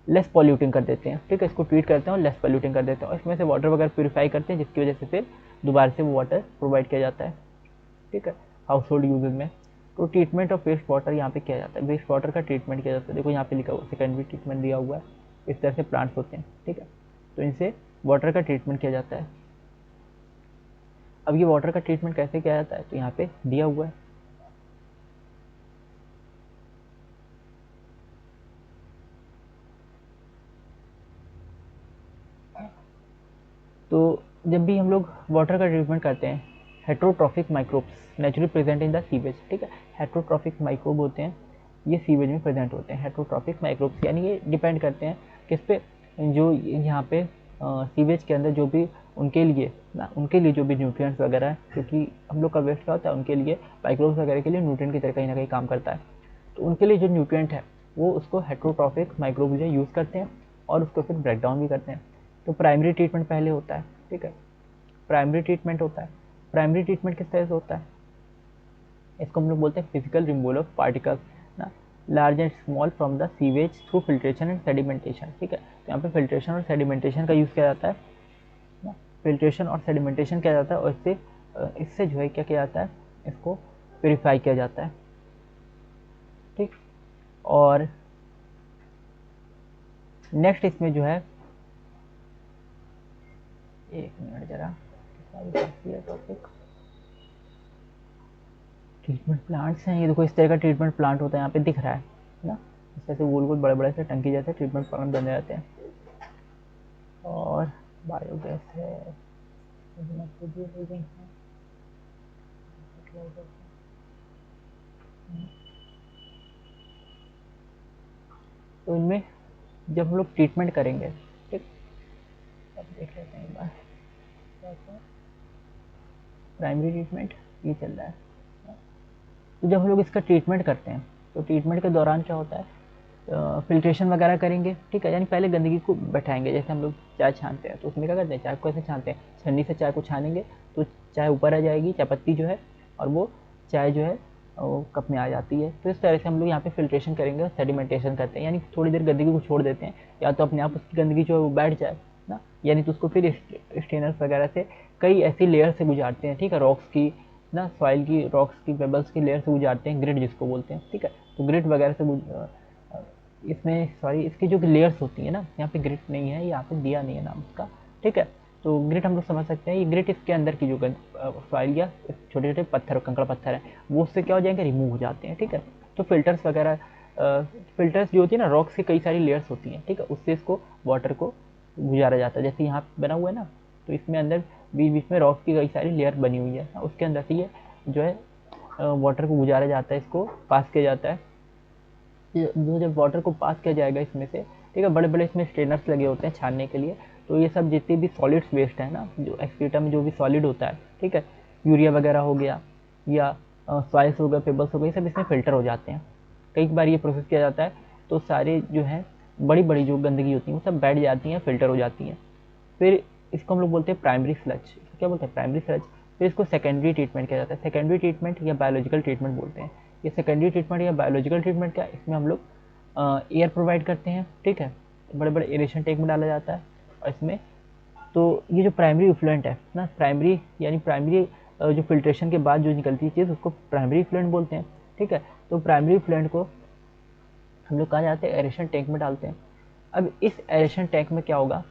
लेस पॉल्यूटिंग कर देते हैं, ठीक है, इसको ट्रीट करते हैं और लेस पॉल्यूटिंग कर देते हैं, और इसमें से वाटर वगैरह प्योरीफाई करते हैं, जिसकी वजह से फिर दोबारा से वो वाटर प्रोवाइड किया जाता है, ठीक है, हाउस होल्ड यूजेज में। तो ट्रीटमेंट ऑफ वेस्ट वाटर यहाँ पे किया जाता है, वेस्ट वाटर का ट्रीटमेंट किया जाता है। देखो यहाँ पे लिखा हुआ सेकेंडरी ट्रीटमेंट दिया हुआ है, इस तरह से प्लांट्स होते हैं, ठीक है, तो इनसे वाटर का ट्रीटमेंट किया जाता है। अब ये वाटर का ट्रीटमेंट कैसे किया जाता है, तो यहाँ पे दिया हुआ है। तो जब भी हम लोग वाटर का ट्रीटमेंट करते हैं, heterotrophic microbes naturally present in the sewage, ठीक है, हेट्रोट्रॉफिक माइक्रोब होते हैं, ये सीवेज में प्रेजेंट होते हैं। हेट्रोट्रॉफिक माइक्रोब्स यानी ये डिपेंड करते हैं किस पे, जो यहाँ पे सीवेज के अंदर जो भी उनके लिए जो भी न्यूट्रिएंट्स वगैरह है, क्योंकि हम लोग का वेस्ट क्या होता है, उनके लिए माइक्रोब्स वगैरह के लिए न्यूट्रिएंट की तरह कहीं ना कहीं काम करता है। तो उनके लिए जो न्यूट्रिएंट है वो उसको हेट्रोट्रॉफिक माइक्रोब जो यूज़ करते हैं और उसको फिर ब्रेक डाउन भी करते हैं। तो प्राइमरी ट्रीटमेंट पहले होता है, ठीक है, प्राइमरी ट्रीटमेंट होता है। प्राइमरी ट्रीटमेंट किस तरह से होता है, इसको हम लोग बोलते हैं फिजिकल रिमूवल ऑफ पार्टिकल्स ना, large and small from the sewage through filtration and sedimentation, ठीक है। तो यहाँ पे फिल्ट्रेशन और सेडिमेंटेशन का यूज़ किया जाता है ना, फिल्ट्रेशन और सेडिमेंटेशन किया जाता है, और इससे जो है क्या किया जाता है, इसको प्योरीफाई किया जाता है, ठीक। और नेक्स्ट इसमें जो है, एक मिनट जरा, टॉपिक ट्रीटमेंट प्लांट्स हैं, ये देखो इस तरह का ट्रीटमेंट प्लांट होता है, यहाँ पे दिख रहा है ना, इस तरह से गोल गोल बड़े बड़े से टंकी जैसे ट्रीटमेंट प्लांट बने रहते हैं। और बायोगैस है, तो इनमें जब हम लोग ट्रीटमेंट करेंगे, ठीक, अब देख लेते हैं एक बार, प्राइमरी ट्रीटमेंट ये चल रहा है। तो जब हम लोग इसका ट्रीटमेंट करते हैं, तो ट्रीटमेंट के दौरान क्या होता है, फिल्ट्रेशन वगैरह करेंगे, ठीक है, यानी पहले गंदगी को बैठाएंगे, जैसे हम लोग चाय छानते हैं, तो उसमें क्या करते हैं, चाय को कैसे छानते हैं, छन्नी से चाय को छानेंगे तो चाय ऊपर आ जाएगी, चाय पत्ती जो है, और वो चाय जो है वो कप में आ जाती है। तो इस तरह से हम लोग यहाँ पे फिल्ट्रेशन करेंगे और सेडिमेंटेशन करते हैं, यानी थोड़ी देर गंदगी को छोड़ देते हैं, या तो अपने आप उसकी गंदगी जो है वो बैठ जाए ना, यानी तो उसको फिर स्टेनर्स वगैरह से कई ऐसी लेयर से गुजारते हैं, ठीक है, रॉक्स की ना सॉइल की, रॉक्स की, पेबल्स की लेयर से गुजारते हैं, ग्रिड जिसको बोलते हैं, ठीक है। तो ग्रिड वगैरह से इसमें सॉरी इसकी जो लेयर्स होती है ना, यहाँ पे ग्रिड नहीं है, यहाँ पे दिया नहीं है नाम उसका, ठीक है। तो ग्रिट हम लोग समझ सकते हैं, ये ग्रिट इसके अंदर की जो सॉइल या छोटे छोटे पत्थर, कंकड़ पत्थर है, वो उससे क्या हो जाएंगे, रिमूव हो जाते हैं, ठीक है। तो फिल्टर्स वगैरह, फिल्टर्स जो होती है ना, रॉक्स की कई सारी लेयर्स होती हैं, ठीक है, उससे इसको वाटर को गुजारा जाता है। जैसे यहाँ बना हुआ है ना, तो इसमें अंदर बीच बीच में रॉक्स की कई सारी लेयर बनी हुई है, उसके अंदर से ये जो है वाटर को गुजारा जाता है, इसको पास किया जाता है। जो जब वाटर को पास किया जाएगा इसमें से, ठीक है, बड़े बड़े इसमें स्ट्रेनर्स लगे होते हैं छानने के लिए। तो ये सब जितने भी सॉलिड्स वेस्ट है ना, जो एक्सक्रीटा में जो भी सॉलिड होता है, ठीक है, यूरिया वगैरह हो गया या सॉइल्स हो गए, पेबल्स हो गए, सब इसमें फिल्टर हो जाते हैं। कई बार ये प्रोसेस किया जाता है, तो सारे जो है बड़ी बड़ी जो गंदगी होती है वो सब बैठ जाती हैं, फिल्टर हो जाती हैं। फिर इसको हम लोग बोलते हैं प्राइमरी स्लज, क्या बोलते हैं, प्राइमरी स्लज। फिर इसको सेकेंडरी ट्रीटमेंट किया जाता है, सेकेंडरी ट्रीटमेंट या बायोलॉजिकल ट्रीटमेंट बोलते हैं। ये सेकेंडरी ट्रीटमेंट या बायोलॉजिकल ट्रीटमेंट क्या, इसमें हम लोग एयर प्रोवाइड करते हैं, ठीक है, बड़े बड़े एरेशन टैंक में डाला जाता है। और इसमें तो ये जो प्राइमरी इफ्लुएंट है ना, प्राइमरी यानी प्राइमरी जो फिल्ट्रेशन के बाद जो निकलती है चीज़, उसको प्राइमरी इफ्लुएंट बोलते हैं, ठीक है। तो प्राइमरी इफ्लुएंट को हम लोग कहाँ जाते हैं, एरेशन टैंक में डालते हैं। अब इस एरेशन टैंक में क्या होगा,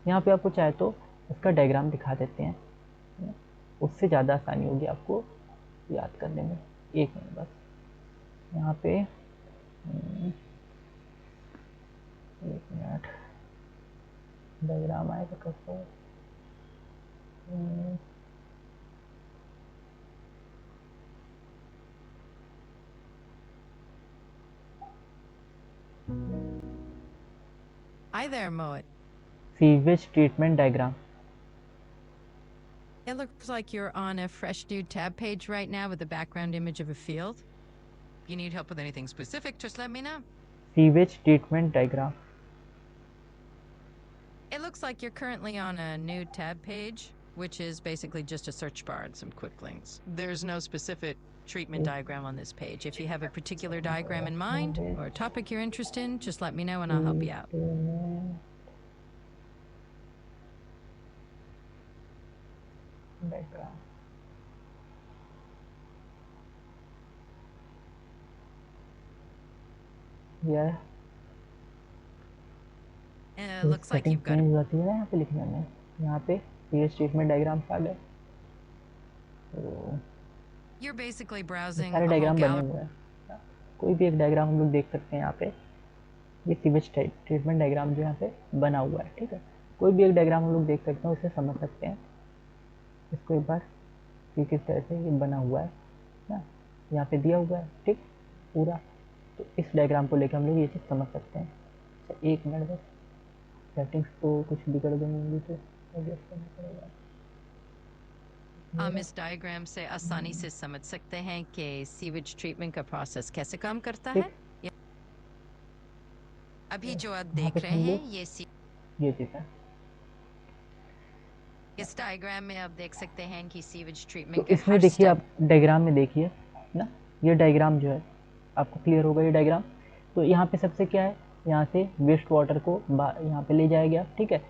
यहाँ पे आपको चाहे तो इसका डायग्राम दिखा देते हैं, उससे ज़्यादा आसानी होगी आपको याद करने में। एक मिनट बस, यहाँ पे एक मिनट, डायग्राम आएगा कैसे, Hi there, Moet. Sewage treatment diagram. It looks like you're on a fresh new tab page right now with the background image of a field. If you need help with anything specific, just let me know. Sewage treatment diagram. It looks like you're currently on a new tab page, which is basically just a search bar and some quick links. There's no specific treatment diagram on this page. If you have a particular diagram in mind or a topic you're interested in, just let me know and I'll help you out. यार Looks like you've got change होती है ना यहाँ पे लिखने में, यहाँ पे सीवेज ट्रीटमेंट डायग्राम आ गए, तो You're basically browsing सारे a whole डायग्राम बने gallery. हुए हैं, कोई भी एक डायग्राम हम लोग देख सकते हैं यहाँ पे। ये सीवेज ट्रीटमेंट डायग्राम जो यहाँ पे बना हुआ है, ठीक है, कोई भी एक डायग्राम हम लोग देख सकते हैं, उसे समझ सकते हैं। इसको एक बार कि किस तरह से ये बना हुआ है ना, यहाँ पे दिया हुआ है, ठीक, पूरा। तो इस डायग्राम को लेकर हम लोग ये चीज़ समझ सकते हैं। अच्छा एक मिनट बस, सेटिंग्स को कुछ बिगड़ गई होंगी तो एडजस्ट करना पड़ेगा। हम इस डायग्राम से आसानी से समझ सकते हैं कि सीवेज ट्रीटमेंट का प्रोसेस कैसे काम करता है। अभी जो आप देख रहे हैं ये चीज़ है। इस डायग्राम में आप देख सकते हैं कि सीवेज तो ट्रीटमेंट के इसमें हर देखिए, स्टेप, आप डायग्राम में देखिए ना, ये डायग्राम जो है आपको क्लियर होगा, ये डायग्राम। तो यहाँ पे सबसे क्या है, यहाँ से वेस्ट वाटर को यहाँ पे ले जाया गया, ठीक है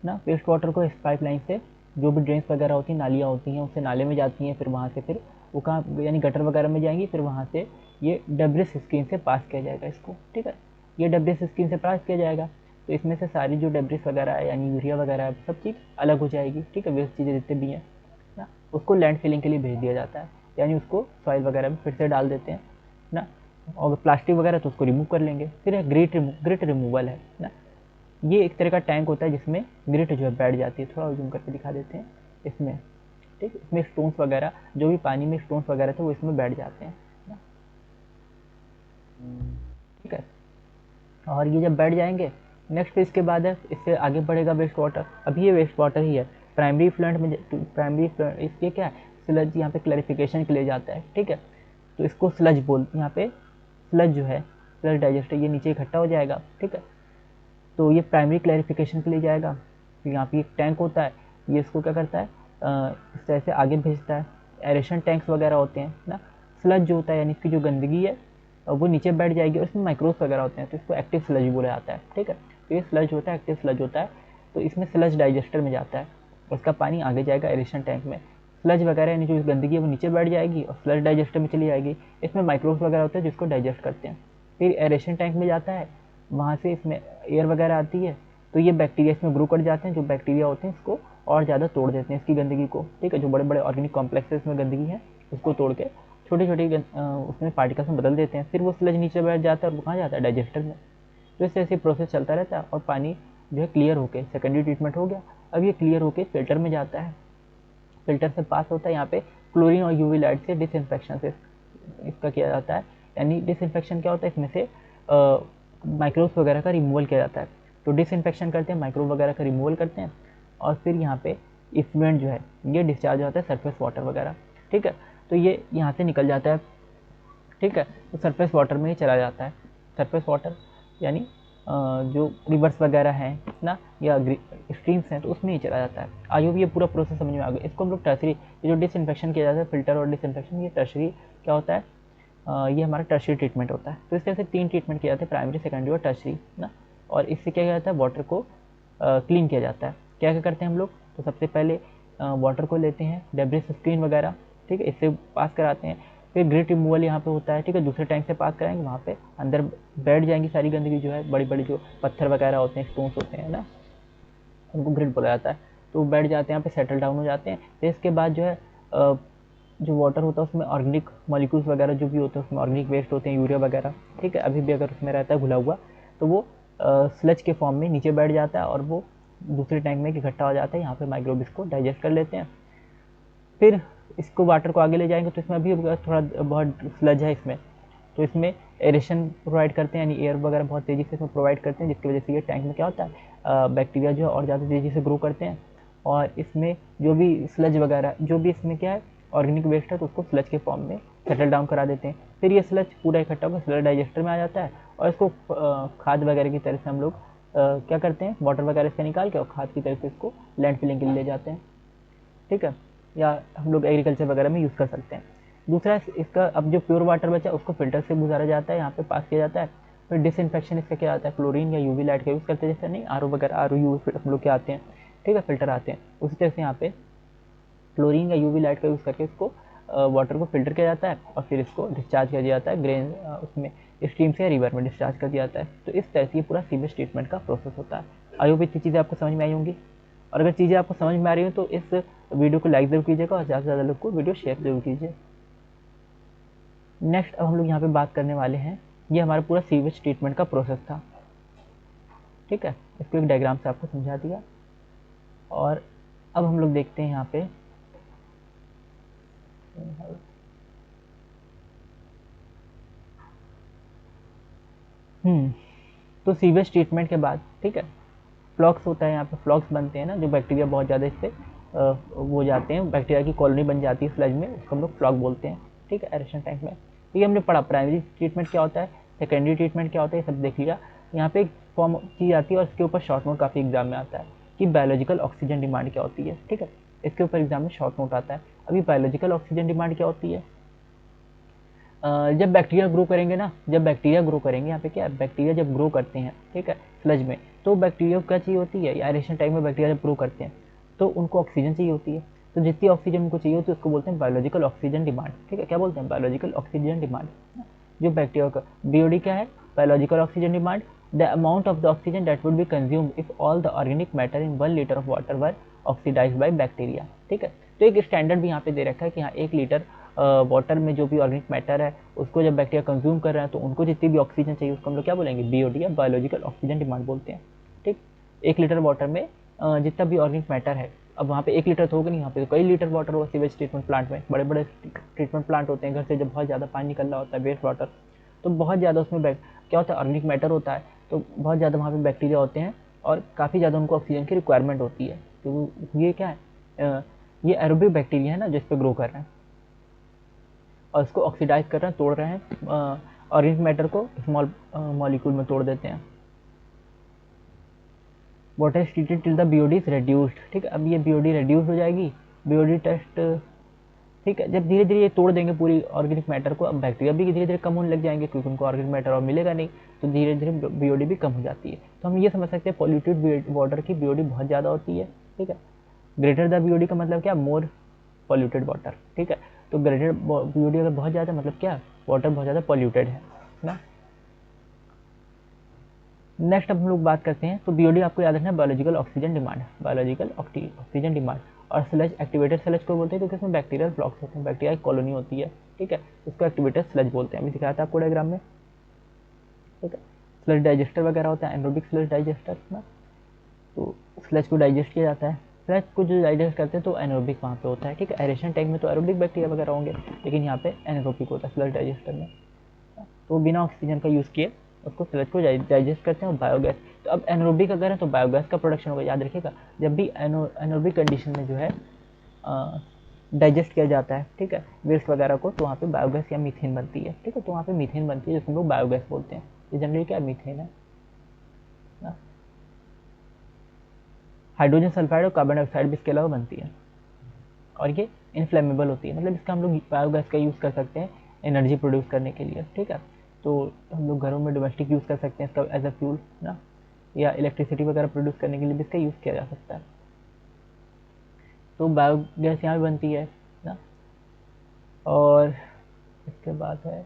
ना, वेस्ट वाटर को इस पाइपलाइन से, जो भी ड्रेन्स वगैरह होती हैं, नालियाँ होती हैं, उससे नाले में जाती हैं, फिर वहाँ से फिर वो कहाँ यानी गटर वगैरह में जाएंगी, फिर वहाँ से ये डब्रिस स्क्रीन से पास किया जाएगा इसको, ठीक है। ये डब्रिस स्क्रीन से पास किया जाएगा, तो इसमें से सारी जो डब्रिस वगैरह है यानी यूरिया वगैरह है, सब चीज़ अलग हो जाएगी, ठीक है, वेस्ट चीज़ें जितने भी हैं ना, उसको लैंड फिलिंग के लिए भेज दिया जाता है, यानी उसको सॉइल वगैरह में फिर से डाल देते हैं ना। और प्लास्टिक वगैरह तो उसको रिमूव कर लेंगे। फिर ग्रिट रिमूवल है ना, ये एक तरह का टैंक होता है जिसमें ग्रिट जो है बैठ जाती है, थोड़ा जूम करके दिखा देते हैं इसमें, ठीक, इसमें स्टोन्स वगैरह, जो भी पानी में स्टोन्स वगैरह थे वो इसमें बैठ जाते हैं ना, ठीक है। और ये जब बैठ जाएंगे, नेक्स्ट फेज के बाद है, इससे आगे बढ़ेगा वेस्ट वाटर। अभी ये वेस्ट वाटर ही है, प्राइमरी फ्लंट में, प्राइमरी फ्लंट इसके क्या है, स्लज यहाँ पे क्लैरिफिकेशन के लिए जाता है, ठीक है। तो इसको स्लज बोलते हैं, यहाँ पे स्लज जो है, स्लज डाइजेस्टर, ये नीचे इकट्ठा हो जाएगा, ठीक है। तो ये प्राइमरी क्लैरिफिकेशन के लिए जाएगा। तो यहाँ पे एक टैंक होता है, ये इसको क्या करता है, इस तरह से आगे भेजता है। एरेशन टैंक्स वगैरह होते हैं ना, स्लज जो होता है यानी इसकी जो गंदगी है वो नीचे बैठ जाएगी, और इसमें माइक्रोब्स वगैरह होते हैं, तो इसको एक्टिव स्लज बोला जाता है, ठीक है। तो ये स्लज होता है, एक्टिव स्लज होता है, तो इसमें स्लज डाइजेस्टर में जाता है, उसका पानी आगे जाएगा एरेशन टैंक में, स्लज वगैरह यानी जो गंदगी है वो नीचे बैठ जाएगी और स्लज डाइजेस्टर में चली जाएगी। इसमें माइक्रोब्स वगैरह होते हैं जिसको डाइजेस्ट करते हैं। फिर एरेशन टैंक में जाता है, वहाँ से इसमें एयर वगैरह आती है, तो ये बैक्टीरिया इसमें ग्रो कर जाते हैं। जो बैक्टीरिया होते हैं इसको और ज़्यादा तोड़ देते हैं इसकी गंदगी को, ठीक है। जो बड़े बड़े ऑर्गेनिक कॉम्प्लेक्सेस में गंदगी है उसको तोड़ के छोटी छोटी उसमें पार्टिकल्स में बदल देते हैं। फिर वो स्लज नीचे बैठ जाता है और वो कहाँ जाता है, डाइजेस्टर में। तो इस तरह से प्रोसेस चलता रहता है और पानी जो है क्लियर होके सेकेंडरी ट्रीटमेंट हो गया। अब ये क्लियर होके फिल्टर में जाता है, फिल्टर से पास होता है। यहाँ पे क्लोरीन और यूवी लाइट से डिसइंफेक्शन से इसका किया जाता है। यानी डिसइंफेक्शन क्या होता है, इसमें से माइक्रोब्स वगैरह का रिमूवल किया जाता है। तो डिसइंफेक्शन करते हैं, माइक्रोब वगैरह का रिमूवल करते हैं और फिर यहाँ पे इफ्लुएंट जो है ये डिस्चार्ज होता है सरफेस वाटर वगैरह, ठीक है। तो ये यहाँ से निकल जाता है, ठीक है। तो सरफेस वाटर में ही चला जाता है। सरफेस वाटर यानी जो रिवर्स वगैरह हैं ना या स्ट्रीम्स हैं तो उसमें ही चला जाता है। आई होप ये पूरा प्रोसेस समझ में आ गया। इसको हम लोग टर्सरी, ये जो डिसइंफेक्शन किया जाता है फिल्टर और डिसइंफेक्शन, ये टर्सरी क्या होता है, ये हमारा टर्सरी ट्रीटमेंट होता है। तो इस तरह से 3 ट्रीटमेंट किए जाते हैं, प्राइमरी, सेकेंडरी और टर्सरी ना। और इससे क्या किया जाता है, वाटर को क्लीन किया जाता है। क्या क्या करते हैं हम लोग, तो सबसे पहले वाटर को लेते हैं, डेब्रिस स्क्रीन वगैरह, ठीक है, इससे पास कराते हैं। फिर ग्रिट रिमूवल यहाँ पे होता है, ठीक है, दूसरे टैंक से पास कराएंगे, वहाँ पे अंदर बैठ जाएंगी सारी गंदगी जो है, बड़ी बड़ी जो पत्थर वगैरह होते हैं, स्टोन्स होते हैं ना, उनको ग्रिट बोला जाता है। तो बैठ जाते हैं यहाँ पे, सेटल डाउन हो जाते हैं। फिर इसके बाद जो है जो वाटर होता है उसमें ऑर्गेनिक मॉलिक्यूल्स वगैरह जो भी होते हैं, उसमें ऑर्गेनिक वेस्ट होते हैं, यूरिया वगैरह, ठीक है, अभी भी अगर उसमें रहता है घुला हुआ तो वो स्लज के फॉर्म में नीचे बैठ जाता है और वो दूसरे टैंक में इकट्ठा हो जाता है। यहाँ पे माइक्रोब इसको डाइजेस्ट कर लेते हैं। फिर इसको वाटर को आगे ले जाएंगे तो इसमें अभी थोड़ा बहुत स्लज है इसमें, तो इसमें एरेशन प्रोवाइड करते हैं, यानी एयर वगैरह बहुत तेज़ी से इसमें प्रोवाइड करते हैं, जिसकी वजह से ये टैंक में क्या होता है, बैक्टीरिया जो है और ज़्यादा तेज़ी से ग्रो करते हैं। और इसमें जो भी स्लज वगैरह जो भी इसमें क्या है ऑर्गेनिक वेस्ट है तो उसको स्लज के फॉर्म में सेटल डाउन करा देते हैं। फिर ये स्लज पूरा इकट्ठा होकर स्लज डाइजेस्टर में आ जाता है और इसको खाद वगैरह की तरह से हम लोग क्या करते हैं, वाटर वगैरह से निकाल के और खाद की तरह से इसको लैंड फिलिंग के लिए ले जाते हैं, ठीक है, या हम लोग एग्रीकल्चर वगैरह में यूज़ कर सकते हैं। दूसरा इसका अब जो प्योर वाटर बचा उसको फिल्टर से गुजारा जाता है, यहाँ पे पास किया जाता है। फिर डिसइंफेक्शन इसका क्या आता है, क्लोरीन या यूवी लाइट का यूज़ करते हैं, जैसे नहीं आर ओ वगैरह, आर ओ यू हम लोग क्या आते हैं, ठीक है, फिल्टर आते हैं, उसी तरह से यहाँ पे क्लोरीन या यूवी लाइट का यूज़ करके इसको वाटर को फिल्टर किया जाता है और फिर इसको डिस्चार्ज कर दिया जाता है ग्रेन उसमें स्ट्रीम से या रिवर में डिस्चार्ज कर दिया जाता है। तो इस तरह से ये पूरा सीवेज ट्रीटमेंट का प्रोसेस होता है। आई होप इतनी चीज़ें आपको समझ में आई होंगी, और अगर चीज़ें आपको समझ में आ रही हो तो इस वीडियो को लाइक जरूर कीजिएगा और ज़्यादा से ज़्यादा लोग को वीडियो शेयर जरूर कीजिए। नेक्स्ट अब हम लोग यहाँ पे बात करने वाले हैं, ये हमारा पूरा सीवेज ट्रीटमेंट का प्रोसेस था, ठीक है, इसको एक डायग्राम से आपको समझा दिया। और अब हम लोग देखते हैं यहाँ पे तो सीवेज ट्रीटमेंट के बाद, ठीक है, फ्लॉक्स होता है, यहाँ पे फ्लॉक्स बनते हैं ना, जो बैक्टीरिया बहुत ज़्यादा इस पर वो जाते हैं, बैक्टीरिया की कॉलोनी बन जाती है स्लज में, उसको हम लोग फ्लॉक बोलते हैं, ठीक है, एरेशन टैंक में। तो ये हमने पढ़ा प्राइमरी ट्रीटमेंट क्या होता है, सेकेंडरी ट्रीटमेंट क्या होता है, ये सब देख लिया। यहाँ पे एक फॉर्म की जाती है और इसके ऊपर शॉर्ट नोट काफ़ी एग्जाम में आता है कि बायोलॉजिकल ऑक्सीजन डिमांड क्या होती है, ठीक है, इसके ऊपर एग्जाम में शॉर्ट नोट आता है। अभी बायोलॉजिकल ऑक्सीजन डिमांड क्या होती है, जब बैक्टीरिया ग्रो करेंगे ना, जब बैक्टीरिया ग्रो करेंगे, यहाँ पे क्या है, बैक्टीरिया जब ग्रो करते हैं, ठीक है, स्लज में, तो बैक्टीरिया को क्या चाहिए होती है, एरेशन टाइम में बैक्टीरिया जब ग्रो करते हैं तो उनको ऑक्सीजन चाहिए होती है। तो जितनी ऑक्सीजन उनको चाहिए होती है उसको बोलते हैं बायोलॉजिकल ऑक्सीजन डिमांड, ठीक है, क्या बोलते हैं, बायोलॉजिकल ऑक्सीजन डिमांड। जो बैक्टीरिया का बीओडी क्या है, biological oxygen demand, the amount of the oxygen that would be consumed if all the organic matter in 1 litre of water were oxidised by bacteria, ठीक है। तो एक स्टैंडर्ड भी यहाँ पे दे रखा है कि हाँ 1 लीटर वाटर में जो भी ऑर्गेनिक मैटर है उसको जब बैक्टीरिया कंज्यूम कर रहे हैं तो उनको जितनी भी ऑक्सीजन चाहिए उसको हम लोग क्या बोलेंगे, बीओडी या बायोलॉजिकल ऑक्सीजन डिमांड बोलते हैं, ठीक। 1 लीटर वाटर में जितना भी ऑर्गेनिक मैटर है, अब वहाँ पे 1 लीटर तो होगा नहीं, यहाँ पे तो कई लीटर वाटर होगा सीवेज ट्रीटमेंट प्लांट में, बड़े बड़े ट्रीटमेंट प्लांट होते हैं, घर से जब बहुत ज़्यादा पानी निकल रहा होता है वेस्ट वाटर, तो बहुत ज़्यादा उसमें क्या होता है, ऑर्गेनिक मैटर होता है, तो बहुत ज़्यादा वहाँ पे बैक्टीरिया होते हैं और काफ़ी ज़्यादा उनको ऑक्सीजन की रिक्वायरमेंट होती है। तो ये क्या है, ये एरोबिक बैक्टीरिया है ना जो इस पर ग्रो कर रहे हैं और इसको ऑक्सीडाइज कर रहे हैं, तोड़ रहे हैं, ऑर्गेनिक मैटर को स्मॉल मॉलिक्यूल में तोड़ देते हैं। Water is treated till the BOD is reduced, ठीक है, अब ये बीओडी रेड्यूस हो जाएगी, बीओडी टेस्ट, ठीक है, जब धीरे धीरे ये तोड़ देंगे पूरी ऑर्गेनिक मैटर को, अब बैक्टीरिया भी धीरे धीरे कम होने लग जाएंगे क्योंकि उनको ऑर्गेनिक मैटर और मिलेगा नहीं, तो धीरे धीरे बीओडी भी कम हो जाती है। तो हम ये समझ सकते हैं पॉल्यूटेड वाटर की बीओडी बहुत ज़्यादा होती है, ठीक है। ग्रेटर द बीओडी का मतलब क्या, मोर पॉल्यूटेड वाटर, ठीक है। तो ग्रेडेड बीओडी अगर बहुत ज़्यादा मतलब क्या, वाटर बहुत ज़्यादा पॉल्यूटेड है ना। नेक्स्ट अब हम लोग बात करते हैं, तो बीओडी आपको याद रखना है biological oxygen demand, biological oxygen demand. और स्लज, एक्टिवेटेड स्लज को बोलते हैं क्योंकि इसमें बैक्टीरियल ब्लॉक्स होते हैं, बैक्टीरिया की कॉलोनी होती है, ठीक है, इसको एक्टिवेटेड स्लज बोलते हैं, अभी सिखाया था आपको डायग्राम में, ठीक है। स्लज डाइजेस्टर वगैरह होता है, एनरोबिक स्लज डाइजेस्टर ना, तो स्लज को डाइजेस्ट किया जाता है, स्लज को जो डाइजेस्ट करते हैं तो एनरोबिक वहाँ पे होता है, ठीक है। एरेशन टैंक में तो एरोबिक बैक्टीरिया वगैरह होंगे, लेकिन यहाँ पे एनरोबिक होता है स्लज डाइजेस्टर में, तो बिना ऑक्सीजन का यूज़ किए उसको स्लज को डाइजेस्ट करते हैं और बायोगैस। तो अब एनरोबिक अगर है तो बायोगैस का प्रोडक्शन होगा, याद रखिएगा जब भी एनरोबिक कंडीशन में जो है डाइजेस्ट किया जाता है, ठीक है, वेस्ट वगैरह को, तो वहाँ पे बायोगैस या मीथेन बनती है, ठीक है। तो वहाँ पे मीथेन बनती है जिसको हम लोग बायोगैस बोलते हैं, ये जनरली क्या मीथेन है ना। हाइड्रोजन सल्फाइड और कार्बन डाइऑक्साइड भी इसके अलावा बनती है, और ये इनफ्लेमेबल होती है, मतलब इसका हम लोग बायोगैस का यूज़ कर सकते हैं एनर्जी प्रोड्यूस करने के लिए, ठीक है। तो हम लोग घरों में डोमेस्टिक यूज़ कर सकते हैं इसका एज अ फ्यूल ना, या इलेक्ट्रिसिटी वगैरह प्रोड्यूस करने के लिए भी इसका यूज़ किया जा सकता है। तो बायोगैस यहाँ भी बनती है ना। और इसके बाद है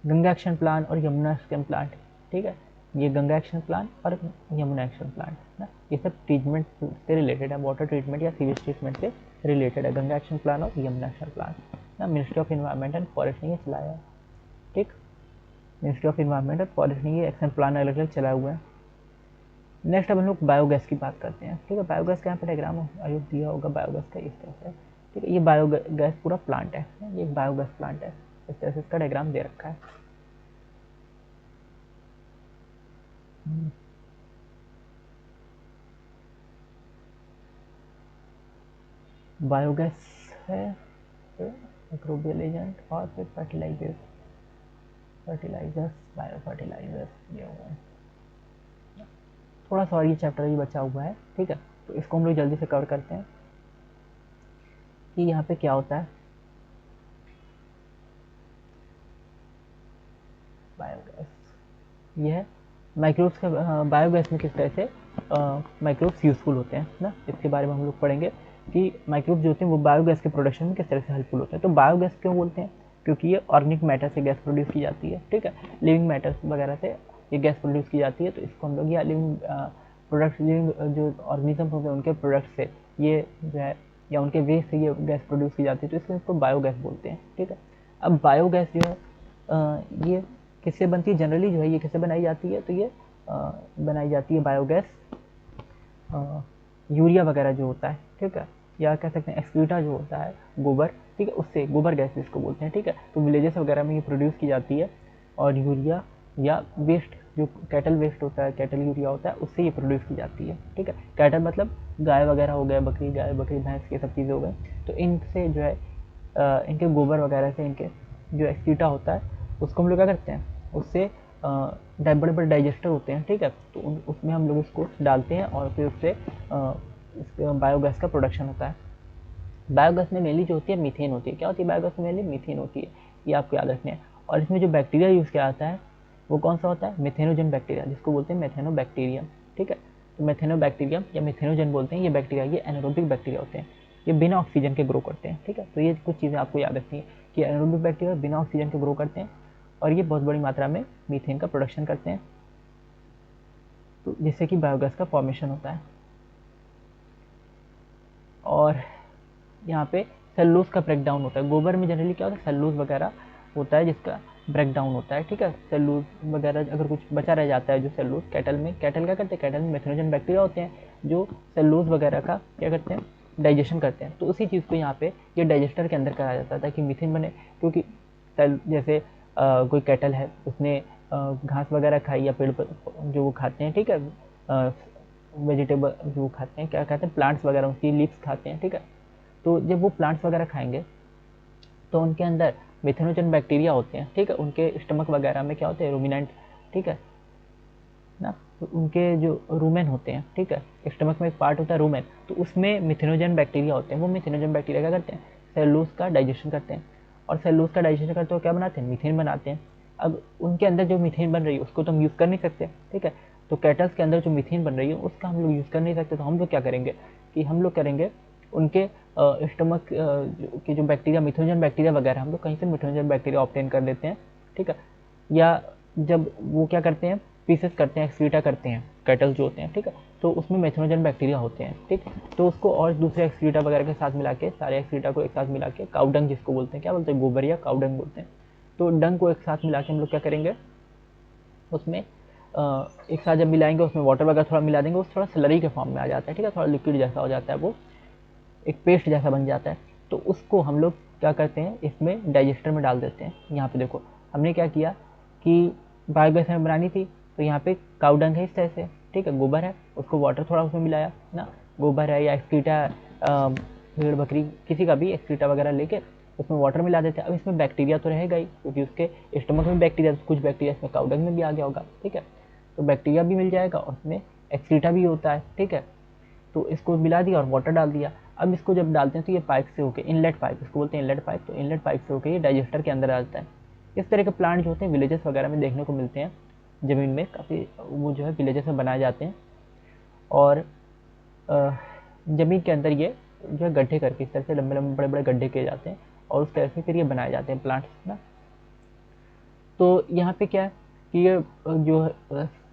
गंगा एक्शन प्लांट और यमुना एक्शन प्लांट, ठीक है। ये गंगा एक्शन प्लांट और यमुना एक्शन प्लांट ना, ये सब ट्रीटमेंट से रिलेटेड है, वाटर ट्रीटमेंट या सीवेज ट्रीटमेंट से रिलेटेड है, गंगा एक्शन प्लान और यमुना एक्शन प्लान ना। Ministry of environment and forest ने ये चलाया है, ठीक। Ministry of environment and forest ने ये एक्शन प्लान अलग अलग चलाए हुए हैं। नेक्स्ट अब हम लोग बायोगैस की बात करते हैं, ठीक है। बायोगैस का यहाँ पर डायग्राम आयोग दिया होगा बायोगैस का इस तरह से, ठीक है। ये बायोगैस पूरा प्लांट है, ये एक बायोगैस प्लांट है, इस तरह से इसका डायग्राम दे रखा है। बायोगैस है, माइक्रोबियल एजेंट और फिर फर्टिलाइजर्स, बायो फर्टिलाइजर्स ये हुआ है। थोड़ा सा और ये चैप्टर ही बचा हुआ है, ठीक है। तो इसको हम लोग जल्दी से कवर करते हैं कि यहाँ पे क्या होता है बायोगैस। ये है माइक्रोब्स का, बायोगैस में किस तरह से माइक्रोब्स यूज़फुल होते हैं ना, इसके बारे में हम लोग पढ़ेंगे कि माइक्रोब्स जो होते हैं वो बायोगैस के प्रोडक्शन में किस तरह से हेल्पफुल होते हैं। तो बायोगैस क्यों बोलते हैं, क्योंकि ये ऑर्गेनिक मैटर से गैस प्रोड्यूस की जाती है, ठीक है। लिविंग मैटर वगैरह से ये गैस प्रोड्यूस की जाती है, तो इसको हम लोग या लिविंग प्रोडक्ट्स, लिविंग जो ऑर्गेनिज्म होते हैं उनके प्रोडक्ट से ये जो है या उनके वेस्ट से ये गैस प्रोड्यूस की जाती है, तो इसलिए इसको बायोगैस बोलते हैं, ठीक है। अब बायोगैस जो है ये किससे बनती है, जनरली जो है ये किससे बनाई जाती है, तो ये बनाई जाती है बायोगैस यूरिया वगैरह जो होता है, ठीक है, या कह सकते हैं एक्सक्रीटा जो होता है गोबर, ठीक है, उससे गोबर गैस इसको बोलते हैं, ठीक है। तो विलेजेस वगैरह में ये प्रोड्यूस की जाती है, और यूरिया या वेस्ट जो कैटल वेस्ट होता है, कैटल यूरिया होता है, उससे ये प्रोड्यूस की जाती है, ठीक है। कैटल मतलब गाय वगैरह हो गए, बकरी गाय बकरी भैंस ये सब चीज़ें हो गई, तो इनसे जो है इनके गोबर वगैरह से इनके जो एक्सक्रीटा होता है उसको हम लोग क्या करते हैं, उससे बड़े बड़े डाइजेस्टर होते हैं, ठीक है, तो उसमें हम लोग उसको डालते हैं और फिर उससे बायोगैस का प्रोडक्शन होता है। बायोगैस में मेनली जो होती है मीथेन होती है, क्या होती है बायोगैस में मेनली मीथेन होती है, ये आपको याद रखना है। और इसमें जो बैक्टीरिया यूज़ किया जाता है वो कौन सा होता है, मेथेनोजन बैक्टीरिया, जिसको बोलते हैं मेथेनोबैक्टीरियम, ठीक है। तो मेथेनोबैक्टीरियम या मेथेनोजन बोलते हैं ये बैक्टीरिया, ये एनारोबिक बैक्टीरिया होते हैं, ये बिना ऑक्सीजन के ग्रो करते हैं, ठीक है। तो ये कुछ चीज़ें आपको याद रखनी है कि एनारोबिक बैक्टीरिया बिना ऑक्सीजन के ग्रो करते हैं और ये बहुत बड़ी मात्रा में मीथेन का प्रोडक्शन करते हैं, तो जिससे कि बायोगैस का फॉर्मेशन होता है। और यहाँ पे सेलुलोज का ब्रेकडाउन होता है, गोबर में जनरली क्या होता है सेलुलोज वगैरह होता है जिसका ब्रेकडाउन होता है, ठीक है। सेलुलोज वगैरह अगर कुछ बचा रह जाता है जो सेलुलोज कैटल में, कैटल क्या करते हैं, कैटल में मेथनोजन बैक्टीरिया होते हैं जो सेलुलोज वगैरह का क्या करते हैं, डाइजेशन करते हैं। तो उसी चीज़ को यहाँ पे ये डाइजेस्टर के अंदर कराया जाता है ताकि मीथेन बने, क्योंकि जैसे कोई कैटल है उसने घास वगैरह खाई या पेड़ पर जो वो खाते हैं, ठीक है, वेजिटेबल जो खाते हैं क्या कहते हैं प्लांट्स वगैरह उसकी लीव्स खाते हैं, ठीक है। तो जब वो प्लांट्स वगैरह खाएंगे तो उनके अंदर मेथेनोजन बैक्टीरिया होते हैं, ठीक है, उनके स्टमक वगैरह में क्या होते हैं रूमिनेंट, ठीक है ना, तो उनके जो रूमेन होते हैं, ठीक है, स्टमक में एक पार्ट होता है रूमेन, तो उसमें मिथेनोजन बैक्टीरिया होते हैं। वो मिथेनोजन बैक्टीरिया क्या करते हैं, सेलुलोज का डाइजेशन करते हैं, और सेलुलोज का डाइजेशन करते हुए क्या बनाते हैं, मीथेन बनाते हैं। अब उनके अंदर जो मीथेन बन रही है उसको तो हम यूज़ कर नहीं सकते, ठीक है। तो कैटल्स के अंदर जो मीथेन बन रही है उसका हम लोग यूज़ कर नहीं सकते, तो हम लोग क्या करेंगे, कि हम लोग करेंगे उनके स्टमक के जो बैक्टीरिया, मिथेनोजन बैक्टीरिया वगैरह, हम लोग कहीं से मिथेनोजन बैक्टीरिया ऑब्टेन कर लेते हैं, ठीक है। या जब वो क्या करते हैं, पीसेस करते हैं, एक्सक्रीटा करते हैं, कैटल जो होते हैं, ठीक है, तो उसमें मेथनोजन बैक्टीरिया होते हैं, ठीक। तो उसको और दूसरे एक्सक्रीटा वगैरह के साथ मिला के, सारे एक्सक्रीटा को एक साथ मिला के, काउडंग जिसको बोलते हैं, क्या बोलते हैं, गोबर या काउडंग बोलते हैं, तो डंग को एक साथ मिला के हम लोग क्या करेंगे, उसमें एक साथ जब मिलाएंगे उसमें वाटर वगैरह थोड़ा मिला देंगे, वो थोड़ा स्लरी के फॉर्म में आ जाता है, ठीक है, थोड़ा लिक्विड जैसा हो जाता है, वो एक पेस्ट जैसा बन जाता है। तो उसको हम लोग क्या करते हैं, इसमें डाइजेस्टर में डाल देते हैं। यहाँ पे देखो हमने क्या किया कि बायोगैस हमें बनानी थी, तो यहाँ पे काउडंग है इस तरह से, ठीक है, गोबर है, उसको वाटर थोड़ा उसमें मिलाया ना, गोबर है या एक्सक्रीटा, भेड़ बकरी किसी का भी एक्सक्रीटा वगैरह लेके उसमें वाटर मिला देते हैं। अब इसमें बैक्टीरिया तो रहेगा ही, क्योंकि उसके स्टमक में बैक्टीरिया, कुछ बैक्टीरिया इसमें काउडंग में भी आ गया होगा, ठीक है, तो बैक्टीरिया भी मिल जाएगा और उसमें एक्सक्रीटा भी होता है, ठीक है। तो इसको मिला दिया और वाटर डाल दिया। अब इसको जब डालते हैं तो ये पाइप से होके, इनलेट पाइप इसको बोलते हैं, इनलेट पाइप, तो इनलेट पाइप से होके ये डाइजेस्टर के अंदर आ जाता है। इस तरह के प्लांट जो होते हैं विलेजेस वगैरह में देखने को मिलते हैं, ज़मीन में काफ़ी वो जो है विलेजेस में बनाए जाते हैं, और ज़मीन के अंदर ये जो है गड्ढे करके इस तरह से लंबे लंबे बड़े बड़े गड्ढे किए जाते हैं, और उस तरह से फिर ये बनाए जाते हैं प्लांट्स ना। तो यहाँ पे क्या है कि ये जो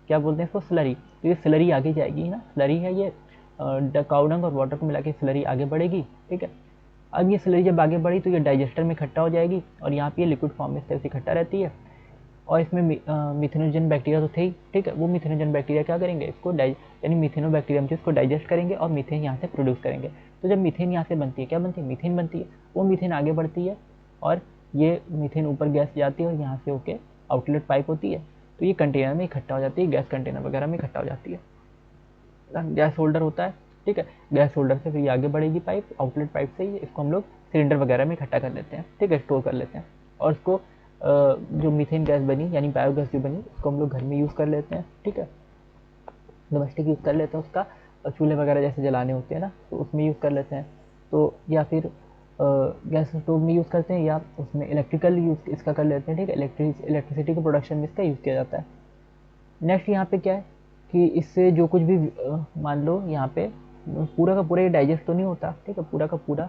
क्या बोलते हैं इसको, स्लरी, तो ये स्लरी आगे जाएगी ना, स्लरी है ये, काउडंग और वाटर को मिला के स्लरी आगे बढ़ेगी, ठीक है। अब ये स्लरी जब आगे बढ़ी तो ये डाइजेस्टर में इकट्ठा हो जाएगी, और यहाँ पे ये लिक्विड फॉर्म में इस तरह से इकट्ठा रहती है, और इसमें मिथेनोजन बैक्टीरिया तो थे ही, ठीक है, वो मिथेनोजन बैक्टीरिया क्या करेंगे, इसको यानी मिथेनोबैक्टीरियम जो इसको डाइजेस्ट करेंगे और मीथेन यहाँ से प्रोड्यूस करेंगे। तो जब मीथेन यहाँ से बनती है, क्या बनती है, मीथेन बनती है, वो मीथेन आगे बढ़ती है, और ये मीथेन ऊपर गैस जाती है, और यहाँ से होके आउटलेट पाइप होती है, तो ये कंटेनर में इकट्ठा हो जाती है, गैस कंटेनर वगैरह में इकट्ठा हो जाती है, गैस होल्डर होता है, ठीक है, गैस होल्डर से फिर ये आगे बढ़ेगी पाइप, आउटलेट पाइप से ही इसको हम लोग सिलेंडर वगैरह में इकट्ठा कर लेते हैं, ठीक है, स्टोर कर लेते हैं, और इसको जो मीथेन गैस बनी यानी बायोगैस जो बनी उसको हम लोग घर में यूज़ कर लेते हैं, ठीक है, डोमेस्टिक यूज़ कर लेते हैं उसका, चूल्हे वगैरह जैसे जलाने होते हैं ना, तो उसमें यूज़ कर लेते हैं, तो या फिर गैस स्टोव में यूज़ करते हैं, या उसमें इलेक्ट्रिकल यूज़ इसका कर लेते हैं, ठीक है, इलेक्ट्रिसिटी के प्रोडक्शन में इसका यूज़ किया जाता है। नेक्स्ट यहाँ पे क्या है कि इससे जो कुछ भी मान लो यहाँ पे पूरा का पूरा ये डाइजेस्ट तो नहीं होता, ठीक है, पूरा का पूरा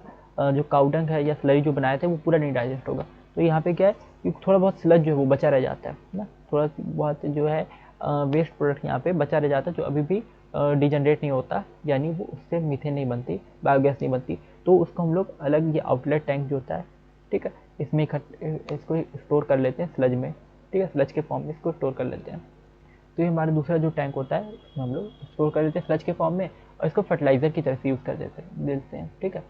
जो काउडंग है या स्लरी जो बनाए थे वो पूरा नहीं डाइजेस्ट होगा, तो यहाँ पे क्या है कि थोड़ा बहुत स्लज जो है वो बचा रह जाता है ना, थोड़ा बहुत जो है वेस्ट प्रोडक्ट यहाँ पे बचा रह जाता है, जो अभी भी डिजनरेट नहीं होता, यानी वो उससे मीथेन नहीं बनती, बायोगैस नहीं बनती, तो उसको हम लोग अलग ये आउटलेट टैंक जो होता है, ठीक है, इसमें इसको स्टोर कर लेते हैं स्लज में, ठीक है, स्लज के फॉर्म में इसको स्टोर कर लेते हैं। तो ये हमारा दूसरा जो टैंक होता है उसमें हम लोग स्टोर कर लेते हैं स्लज के फॉर्म में, और इसको फर्टिलाइज़र की तरह से यूज़ कर देते हैं, ठीक है,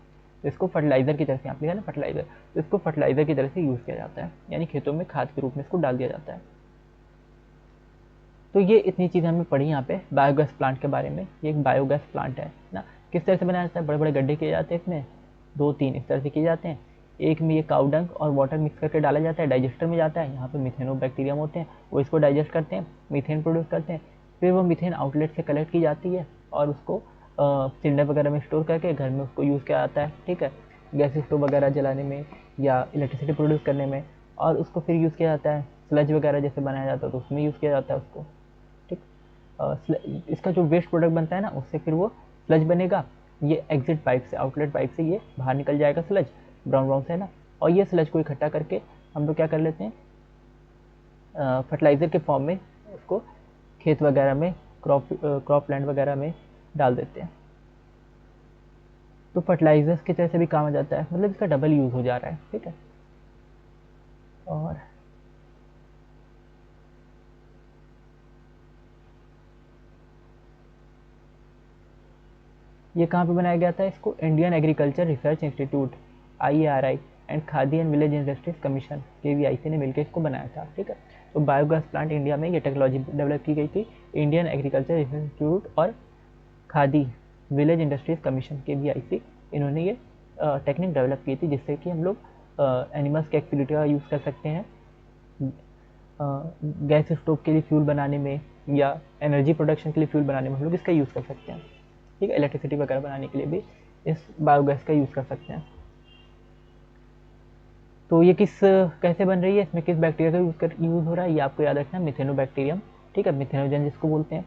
तो इसको फर्टिलाइज़र की तरह से, यहाँ लिखा है ना फर्टिलाइज़र, तो इसको फर्टिलाइज़र की तरह से यूज़ किया जाता है, यानी खेतों में खाद के रूप में इसको डाल दिया जाता है। तो ये इतनी चीज़ें हमने पढ़ी यहाँ पे बायोगैस प्लांट के बारे में। ये एक बायोगैस प्लांट है ना, किस तरह से बनाया जाता है, बड़े बड़े गड्ढे किए जाते हैं, इसमें 2-3 इस तरह से किए जाते हैं, एक में ये काउडंग और वाटर मिक्स करके डाला जाता है, डाइजेस्टर में जाता है, यहाँ पे मिथेनोबैक्टीरियम होते हैं, वो इसको डाइजेस्ट करते हैं, मीथेन प्रोड्यूस करते हैं, फिर वो मीथेन आउटलेट से कलेक्ट की जाती है, और उसको सिलेंडर वगैरह में स्टोर करके घर में उसको यूज़ किया जाता है, ठीक है, गैस स्टोव वगैरह जलाने में या इलेक्ट्रिसिटी प्रोड्यूस करने में, और उसको फिर यूज़ किया जाता है स्लज वगैरह जैसे बनाया जाता है तो उसमें यूज़ किया जाता है उसको, ठीक। इसका जो वेस्ट प्रोडक्ट बनता है ना, उससे फिर वो स्लज बनेगा, ये एग्जिट पाइप से, आउटलेट पाइप से ये बाहर निकल जाएगा स्लज, ब्राउन ब्राउन से है ना, और ये स्लज को इकट्ठा करके हम लोग क्या कर लेते हैं, फर्टिलाइज़र के फॉर्म में उसको खेत वगैरह में, क्रॉप लैंड वगैरह में डाल देते हैं, तो फर्टिलाइजर्स की तरह से भी काम आ जाता है, मतलब इसका डबल यूज़ हो जा रहा है, ठीक है। और ये कहाँ पे बनाया गया था, इसको Indian agriculture research institute IARI and khadi and village industries commission KVIC ने मिलकर इसको बनाया था, ठीक है। तो बायोगैस प्लांट इंडिया में ये टेक्नोलॉजी डेवलप की गई थी, इंडियन एग्रीकल्चर रिसर्च इंस्टीट्यूट और khadi village industries commission KVIC, इन्होंने ये टेक्निक डेवलप की थी, जिससे कि हम लोग एनिमल्स के एक्टिविटी का यूज़ कर सकते हैं गैस स्टोव के लिए फ्यूल बनाने में, या एनर्जी प्रोडक्शन के लिए फ्यूल बनाने में हम लोग इसका यूज़ कर सकते हैं, ठीक है, इलेक्ट्रिसिटी वगैरह बनाने के लिए भी इस बायोगैस का यूज़ कर सकते हैं। तो ये कैसे बन रही है, इसमें किस बैक्टीरिया का यूज़ हो रहा है, ये आपको याद रखना है, मिथेनोबैक्टीरियम, ठीक है, मिथेनोजन जिसको बोलते हैं।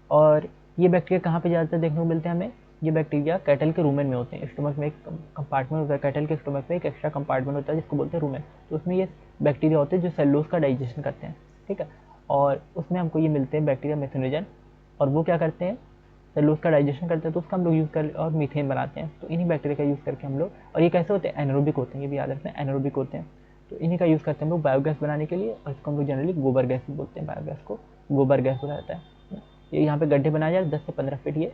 और ये बैक्टीरिया कहाँ पे ज़्यादातर देखने को मिलते हैं हमें, ये बैक्टीरिया कैटल के रूमेन में होते हैं। स्टोमक में एक कंपार्टमेंट होता है, कैटल के स्टोमक में एक एक्स्ट्रा कंपार्टमेंट होता है जिसको बोलते हैं रूमेन। तो उसमें ये बैक्टीरिया होते हैं जो सेलुलोज का डाइजेशन करते हैं, ठीक है। और उसमें हमको ये मिलते हैं बैक्टीरिया मेथनोजन, और वो क्या करते हैं, सेलुलोज का डाइजेशन करते हैं, तो उसका हम लोग यूज़ कर और मीथेन बनाते हैं। तो इन्हीं बैक्टीरिया का यूज़ करके हम लोग, और ये कैसे होते हैं, एनारोबिक होते हैं, ये भी याद रखना है, एनारोबिक होते हैं। तो इन्हीं का यूज़ करते हैं हम लोग बायोगैस बनाने के लिए, और इसको हम लोग जनरली गोबर गैस भी बोलते हैं, बायोगैस को गोबर गैस बोला जाता है। ये यहाँ पे गड्ढे बनाए जाते हैं 10 से 15 फीट, ये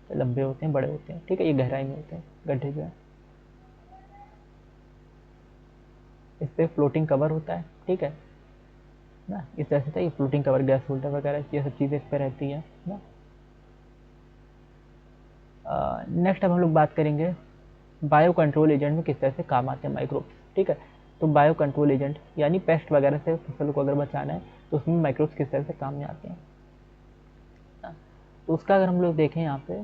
लंबे होते हैं, बड़े होते हैं, ठीक है, ये गहराई में होते हैं गड्ढे जो है। इस पर फ्लोटिंग कवर होता है, ठीक है ना, इस तरह से ये फ्लोटिंग कवर, गैस होल्डर वगैरह ये सब चीज़ें इस पर रहती है ना। नेक्स्ट अब हम लोग बात करेंगे बायो कंट्रोल एजेंट में किस तरह से काम आते हैं माइक्रोब्स, ठीक है। तो बायो कंट्रोल एजेंट यानी पेस्ट वगैरह से फसल को अगर बचाना है तो उसमें माइक्रोब्स किस तरह से काम में आते हैं। तो उसका अगर हम लोग देखें यहाँ पे,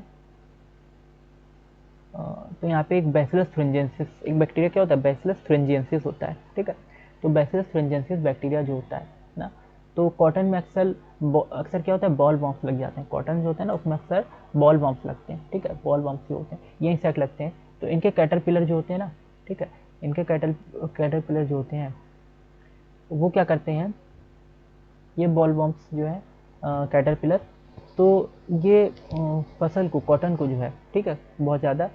तो यहाँ पे एक बैसिलस थ्रिंजेंसिस, एक बैक्टीरिया क्या होता है, बैसिलस थ्रिंजेंसिस होता है, ठीक है। तो बैसिलस थ्रिंजेंसिस बैक्टीरिया जो होता है ना, तो कॉटन में अक्सर क्या होता है, बॉल वॉर्म्स लग जाते हैं। कॉटन जो होता है ना उसमें अक्सर बॉल वॉर्म्स लगते हैं, ठीक है, बॉल वॉर्म्स जो होते हैं ये इंसेक्ट लगते हैं। तो इनके कैटरपिलर जो होते हैं ना, ठीक है, इनके कैटरपिलर जो होते हैं वो क्या करते हैं, ये बॉल वॉर्म्स जो है कैटरपिलर, तो ये फसल को, कॉटन को जो है, ठीक है, बहुत ज़्यादा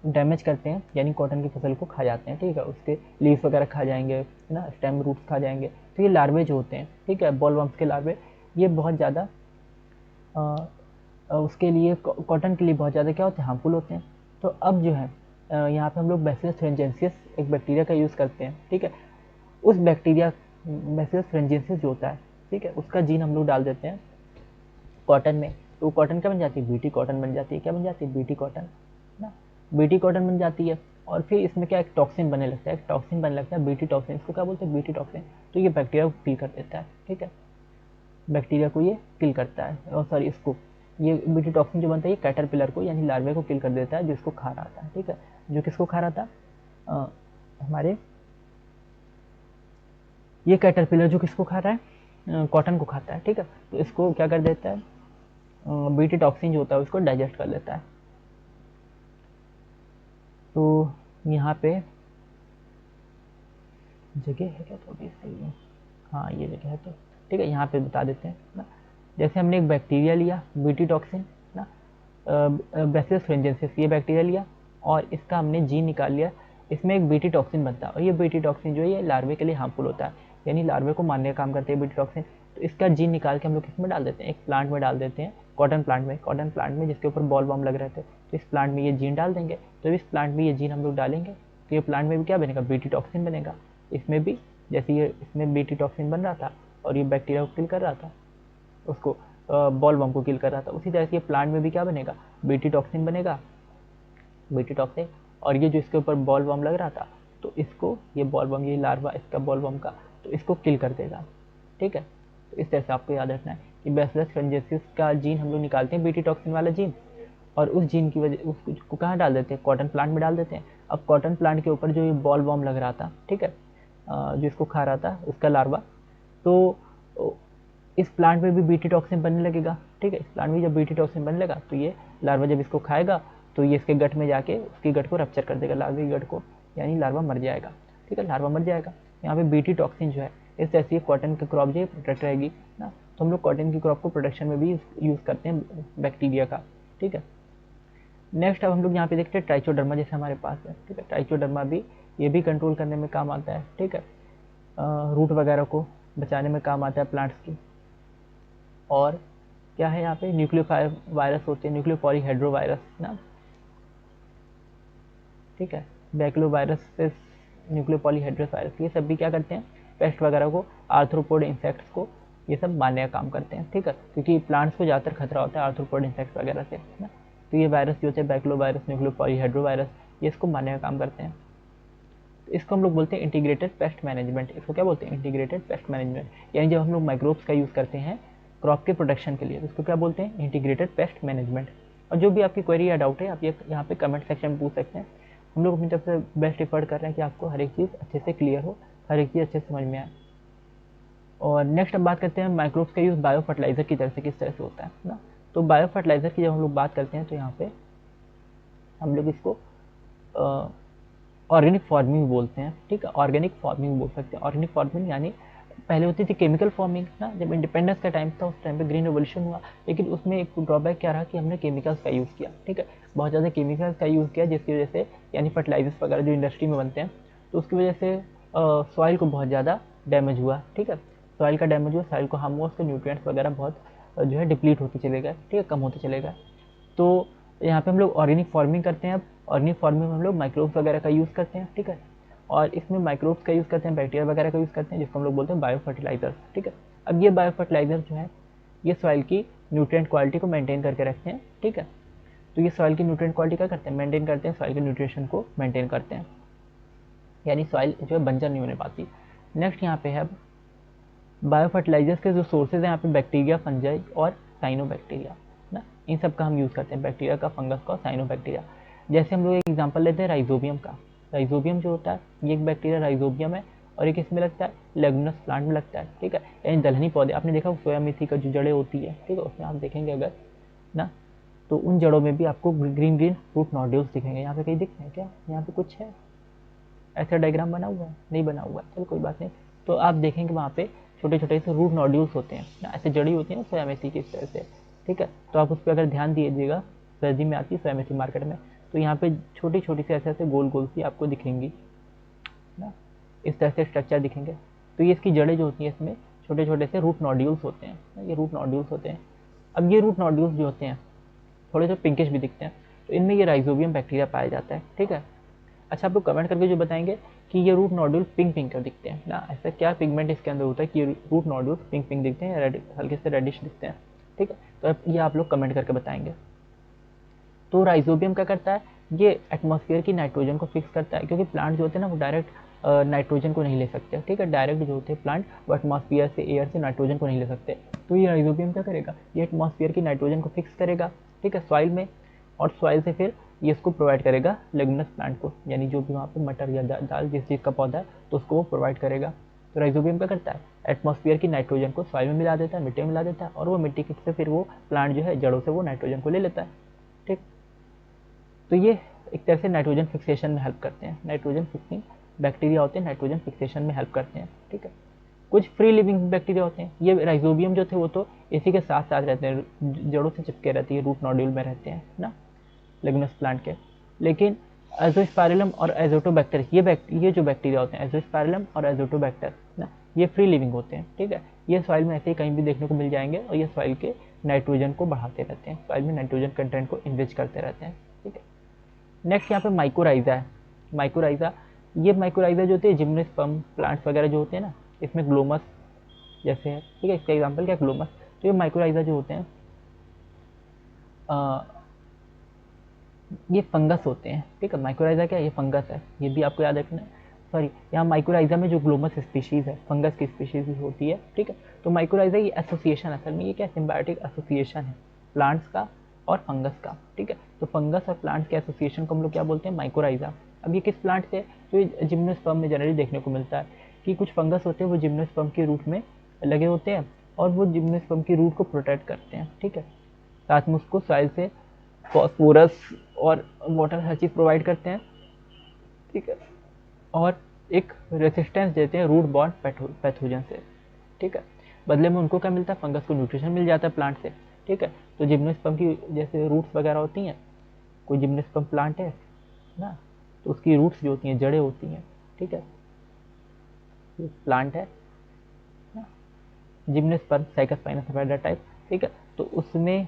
डैमेज करते हैं, यानी कॉटन की फसल को खा जाते हैं, ठीक है, उसके लीव्स वगैरह खा जाएंगे ना, स्टेम रूट्स खा जाएंगे। तो ये लार्वे जो होते हैं, ठीक है, बॉल वॉर्म्स के लार्वे, ये बहुत ज़्यादा उसके लिए, कॉटन के लिए बहुत ज़्यादा क्या होते हैं, हार्मफुल होते हैं। तो अब जो है यहाँ पे हम लोग बैसिलस थ्रिंजेंसिस एक बैक्टीरिया का यूज़ करते हैं, ठीक है। उस बैक्टीरिया बैसिलस थ्रिंजेंसिस जो होता है, ठीक है, उसका जीन हम लोग डाल देते हैं कॉटन में। तो कॉटन क्या बन जाती है, बीटी कॉटन बन जाती है। क्या बन जाती है, बीटी कॉटन ना, बीटी कॉटन बन जाती है। और फिर इसमें क्या, एक टॉक्सिन बनने लगता है, एक टॉक्सिन बनने लगता है बीटी टॉक्सिन, इसको क्या बोलते हैं, बीटी टॉक्सिन। तो ये बैक्टीरिया को किल कर देता है, ठीक है, बैक्टीरिया को ये किल करता है, और सॉरी इसको, ये बीटी टॉक्सिन जो बनता है ये कैटरपिलर को यानी लार्वे को किल कर देता है, जो इसको खा रहा था, ठीक है, जो किसको खा रहा था, हमारे ये कैटरपिलर जो किसको खा रहा है, कॉटन को खाता है, ठीक है। तो इसको क्या कर देता है, बीटी टॉक्सिन जो होता है उसको डाइजेस्ट कर लेता है। तो यहाँ पे जगह है क्या, थोड़ी सही है, हाँ ये जगह है, तो ठीक है, यहाँ पे बता देते हैं ना। जैसे हमने एक बैक्टीरिया लिया बीटी टॉक्सिन ना, बैसिलस थ्रिंजेंसिस, ये बैक्टीरिया लिया और इसका हमने जीन निकाल लिया, इसमें एक बीटी टॉक्सिन बनता है, और ये बीटी टॉक्सिन जो है ये लार्वे के लिए हार्मफुल होता है, यानी लार्वे को मारने का काम करते हैं बीटी टॉक्सिन। तो इसका जीन निकाल के हम लोग किसमें डाल देते हैं, एक प्लांट में डाल देते हैं, कॉटन प्लांट में जिसके ऊपर बॉल वॉर्म लग रहे थे। तो इस प्लांट में ये जीन डाल देंगे, तो इस प्लांट में ये जीन हम लोग डालेंगे, तो ये प्लांट में भी क्या बनेगा, बीटी टॉक्सिन बनेगा। इसमें भी जैसे ये इसमें बीटी टॉक्सिन बन रहा था और ये बैक्टीरिया को किल कर रहा था, उसको बॉल वॉर्म को किल कर रहा था, उसी तरह से ये प्लांट में भी क्या बनेगा, बीटी टॉक्सिन बनेगा, बीटी टॉक्सिन। और ये जो इसके ऊपर बॉल वॉर्म लग रहा था, तो इसको ये बॉल वॉर्म, ये लार्वा इसका बॉल वॉर्म का, तो इसको किल कर देगा, ठीक है। तो इस तरह से आपको याद रखना है कि बैसिलस थ्रिंजेंसिस का जीन हम लोग निकालते हैं, बीटी टॉक्सिन वाला जीन, और उस जीन की वजह उसको कहाँ डाल देते हैं, कॉटन प्लांट में डाल देते हैं। अब कॉटन प्लांट के ऊपर जो ये बॉल वॉर्म लग रहा था, ठीक है, जो इसको खा रहा था उसका लार्वा, तो इस प्लांट में भी बीटी टॉक्सिन बनने लगेगा, ठीक है। इस प्लांट में जब बीटी टॉक्सिन बनने लगा तो ये लार्वा जब इसको खाएगा तो ये इसके गट में जाके उसकी गट को रप्चर कर देगा, लार्वे की गट को, यानी लार्वा मर जाएगा, ठीक है, लार्वा मर जाएगा। यहाँ पे बीटी टॉक्सिन जो है इस तरह से कॉटन की क्रॉप जो प्रोटेक्ट रहेगी ना। तो हम लोग कॉटन की क्रॉप को प्रोटेक्शन में भी यूज़ करते हैं बैक्टीरिया का, ठीक है। नेक्स्ट अब हम लोग यहाँ पे देखते हैं ट्राइचोडर्मा, जैसे हमारे पास है, ठीक है, ट्राइचोडर्मा भी ये भी कंट्रोल करने में काम आता है, ठीक है, रूट वगैरह को बचाने में काम आता है प्लांट्स की। और क्या है यहाँ पे, न्यूक्लियोफायर वायरस होते हैं, न्यूक्लियोपॉलीहेड्रो वायरस ना, ठीक है, बैक्लोवायरस, न्यूक्लियोपॉलीहेड्रस वायरस, ये सब भी क्या करते हैं, पेस्ट वगैरह को, आर्थ्रोपोड इंसेक्ट्स को ये सब मारने का काम करते हैं, ठीक है, क्योंकि प्लांट्स को ज़्यादातर खतरा होता है आर्थ्रोपोड इंसेक्ट्स वगैरह से ना। तो ये वायरस जो होते हैं बैक्लोवायरस, न्यूक्लियोपॉलीहेड्रो वायरस, ये इसको मारने का काम करते हैं। तो इसको हम लोग बोलते हैं इंटीग्रेटेड पेस्ट मैनेजमेंट। इसको क्या बोलते हैं, इंटीग्रेटेड पेस्ट मैनेजमेंट, यानी जब हम लोग माइक्रोब्स का यूज़ करते हैं क्रॉप के प्रोटेक्शन के लिए, तो इसको क्या बोलते हैं, इंटीग्रेटेड पेस्ट मैनेजमेंट। और जो भी आपकी क्वेरी या डाउट है आप ये यहाँ पे कमेंट सेक्शन में पूछ सकते हैं। हम लोग अपनी तरफ से बेस्ट एफर्ट कर रहे हैं कि आपको हर एक चीज़ अच्छे से क्लियर हो, हर एक चीज़ अच्छे से समझ में आए। और नेक्स्ट अब बात करते हैं माइक्रोब्स का यूज़ बायो फर्टिलाइज़र की तरह से किस तरह से होता है ना। तो बायो फर्टिलाइज़र की जब हम लोग बात करते हैं तो यहाँ पे हम लोग इसको ऑर्गेनिक फार्मिंग बोलते हैं, ठीक है। ऑर्गेनिक फार्मिंग बोल सकते हैं। ऑर्गेनिक फार्मिंग यानी पहले होती थी केमिकल फार्मिंग ना, जब इंडिपेंडेंस का टाइम था उस टाइम पे ग्रीन रेवोल्यूशन हुआ, लेकिन उसमें एक ड्रॉबैक क्या रहा कि हमने केमिकल्स का यूज़ किया, ठीक है। बहुत ज़्यादा केमिकल्स का यूज़ किया जिसकी वजह से, यानी फर्टिलाइजर्स वगैरह जो इंडस्ट्री में बनते हैं, तो उसकी वजह से सॉइल को बहुत ज़्यादा डैमेज हुआ, ठीक है। सॉइल का डैमेज हुआ, सॉइल को हार्म हुआ, उसके न्यूट्रिएंट्स वगैरह बहुत जो है डिप्लीट होते चले गए, ठीक है, कम होते चले गए। तो यहाँ पे हम लोग ऑर्गेनिक फार्मिंग करते हैं। अब ऑर्गेनिक फार्मिंग में हम लोग माइक्रोब्स वगैरह का यूज़ करते हैं, ठीक है। और इसमें माइक्रोब्स का यूज़ करते हैं, बैक्टीरिया वगैरह का यूज़ करते हैं, जिसको हम लोग बोलते हैं बायो फर्टिलाइजर्स, ठीक है। अब ये बायो फर्टिलाइजर जो है ये सॉइल की न्यूट्रिएंट क्वालिटी को मेंटेन करके रखते हैं, ठीक है। तो ये सॉइल की न्यूट्रिएंट क्वालिटी क्या करते हैं, मेंटेन करते हैं, सॉइल के न्यूट्रिशन को मेंटेन करते हैं, यानी सॉइल जो है बंजर नहीं होने पाती। नेक्स्ट यहाँ पे है बायो फर्टिलाइजर्स के जो सोर्सेज हैं यहाँ पे बैक्टीरिया, फंजाई और साइनोबैक्टीरिया ना, इन सब का हम यूज़ करते हैं, बैक्टीरिया का, फंगस का और साइनोबैक्टीरिया। जैसे हम लोग एक एग्जांपल लेते हैं राइजोबियम का। राइजोबियम जो होता है ये एक बैक्टीरिया राइजोबियम है, और एक इसमें लगता है लेगुमिनस प्लांट में लगता है, ठीक है, यानी दलहनी पौधे। आपने देखा सोया मेथी का जो जड़ें होती है, ठीक है, उसमें आप देखेंगे अगर ना, तो उन जड़ों में भी आपको ग्रीन ग्रीन रूट नोड्यूल्स दिखेंगे। यहाँ पे कहीं दिख रहे हैं क्या, यहाँ पे कुछ है, ऐसा डायग्राम बना हुआ है, नहीं बना हुआ है, चलो कोई बात नहीं। तो आप देखेंगे वहाँ पे छोटे छोटे से रूट नोड्यूल्स होते हैं ना, ऐसे जड़ी होती है ना सोया मेथी की इस तरह से, ठीक है। तो आप उस पर अगर ध्यान दीजिएगा, सर्दी में आती है सोया मेथी मार्केट में, तो यहाँ पे छोटी छोटी से ऐसे ऐसे गोल गोल सी आपको दिखेंगी ना, इस तरह से स्ट्रक्चर दिखेंगे। तो ये इसकी जड़ें जो होती हैं इसमें छोटे छोटे से रूट नोड्यूल्स होते हैं, ये रूट नोड्यूल्स होते हैं। अब ये रूट नोड्यूल्स जो होते हैं थोड़े से पिंकिश भी दिखते हैं, तो इनमें ये राइजोबियम बैक्टीरिया पाया जाता है, ठीक है। अच्छा, आप लोग कमेंट करके जो बताएंगे कि ये रूट नोड्यूल पिंक पिंक क्यों दिखते हैं ना, ऐसा क्या पिगमेंट इसके अंदर होता है कि ये रूट नोड्यूल पिंक पिंक दिखते हैं, रेड हल्के से रेडिश दिखते हैं, ठीक है। तो ये आप लोग कमेंट करके बताएंगे। तो राइजोबियम क्या करता है, ये एटमॉस्फेयर की नाइट्रोजन को फिक्स करता है, क्योंकि प्लांट जो होते हैं ना वो डायरेक्ट नाइट्रोजन को नहीं ले सकते, ठीक है। डायरेक्ट जो होते हैं प्लांट वो एटमॉस्फेयर से, एयर से नाइट्रोजन को नहीं ले सकते। तो ये राइजोबियम क्या करेगा, ये एटमॉस्फेयर की नाइट्रोजन को फिक्स करेगा, ठीक है, सॉइल में, और सॉइल से फिर ये इसको प्रोवाइड करेगा लेगुमिनस प्लांट को, यानी जो भी वहाँ पे मटर या दाल जिस चीज़ का पौधा है तो उसको वो प्रोवाइड करेगा। तो राइजोबियम क्या करता है, एटमॉस्फेयर की नाइट्रोजन को सॉइल में मिला देता है, मिट्टी में मिला देता है, और वो मिट्टी से फिर वो प्लांट जो है जड़ों से वो नाइट्रोजन को ले लेता है, ठीक। तो ये एक तरह से नाइट्रोजन फिक्सेशन में हेल्प करते हैं, नाइट्रोजन फिक्सिंग बैक्टीरिया होते हैं, नाइट्रोजन फिक्सेशन में हेल्प करते हैं, ठीक है। कुछ फ्री लिविंग बैक्टीरिया होते हैं, ये राइजोबियम जो थे वो तो इसी के साथ साथ रहते हैं, जड़ों से चिपके रहती है, रूट नोड्यूल में रहते हैं ना, लेगुमिनस प्लांट के। लेकिन एजोस्पाइरलम और एजोटोबैक्टर, ये जो बैक्टीरिया होते हैं, एजोस्पाइरलम और एजोटोबैक्टर ना, ये फ्री लिविंग होते हैं, ठीक है। ये सॉइल में ऐसे ही कहीं भी देखने को मिल जाएंगे, और ये सॉइल के नाइट्रोजन को बढ़ाते रहते हैं, सॉइल में नाइट्रोजन कंटेंट को इनरिच करते रहते हैं, ठीक है। नेक्स्ट यहाँ पे माइकोराइजा है। माइकोराइजा, ये माइकोराइजा जो होते हैं जिम्नोस्पर्म प्लांट्स वगैरह जो होते हैं ना, इसमें ग्लोमस जैसे है, ठीक है, इसका एग्जाम्पल क्या ग्लोमस। तो ये माइकोराइजा जो होते हैं ये फंगस होते हैं, ठीक है। माइकोराइजा क्या है, ये फंगस है, ये भी आपको याद रखना है। सॉरी, यहाँ माइकोराइजा में जो ग्लोमस स्पीशीज़ है, फंगस की स्पीशीज़ होती है, ठीक है। तो माइकोराइजा ये एसोसिएशन, असल में ये क्या सिम्बायोटिक एसोसिएशन है प्लांट्स का और फंगस का, ठीक है। तो फंगस और प्लांट्स के एसोसिएशन को हम लोग क्या बोलते हैं, माइकोराइजा। अब ये किस प्लांट से, तो ये जिम्नोस्पर्म में जनरली देखने को मिलता है कि कुछ फंगस होते हैं वो जिम्नोस्पर्म के रूट में लगे होते हैं, और वो जिम्नोस्पर्म की रूट को प्रोटेक्ट करते हैं, ठीक है। साथ में उसको सॉइल से फॉस्फोरस और वाटर हर चीज़ प्रोवाइड करते हैं, ठीक है, और एक रेसिस्टेंस देते हैं रूट बॉर्न पैथोजन से, ठीक है। बदले में उनको क्या मिलता है, फंगस को न्यूट्रिशन मिल जाता है प्लांट से, ठीक है। तो जिम्नोस्पर्म की जैसे रूट्स वगैरह होती हैं, कोई जिम्नोस्पर्म प्लांट है ना, तो उसकी रूट्स जो होती हैं, जड़ें होती हैं, ठीक है, प्लांट है ना, जिम्नोस्पर्म साइकोस्पाइना सफेदा टाइप, ठीक है। तो उसमें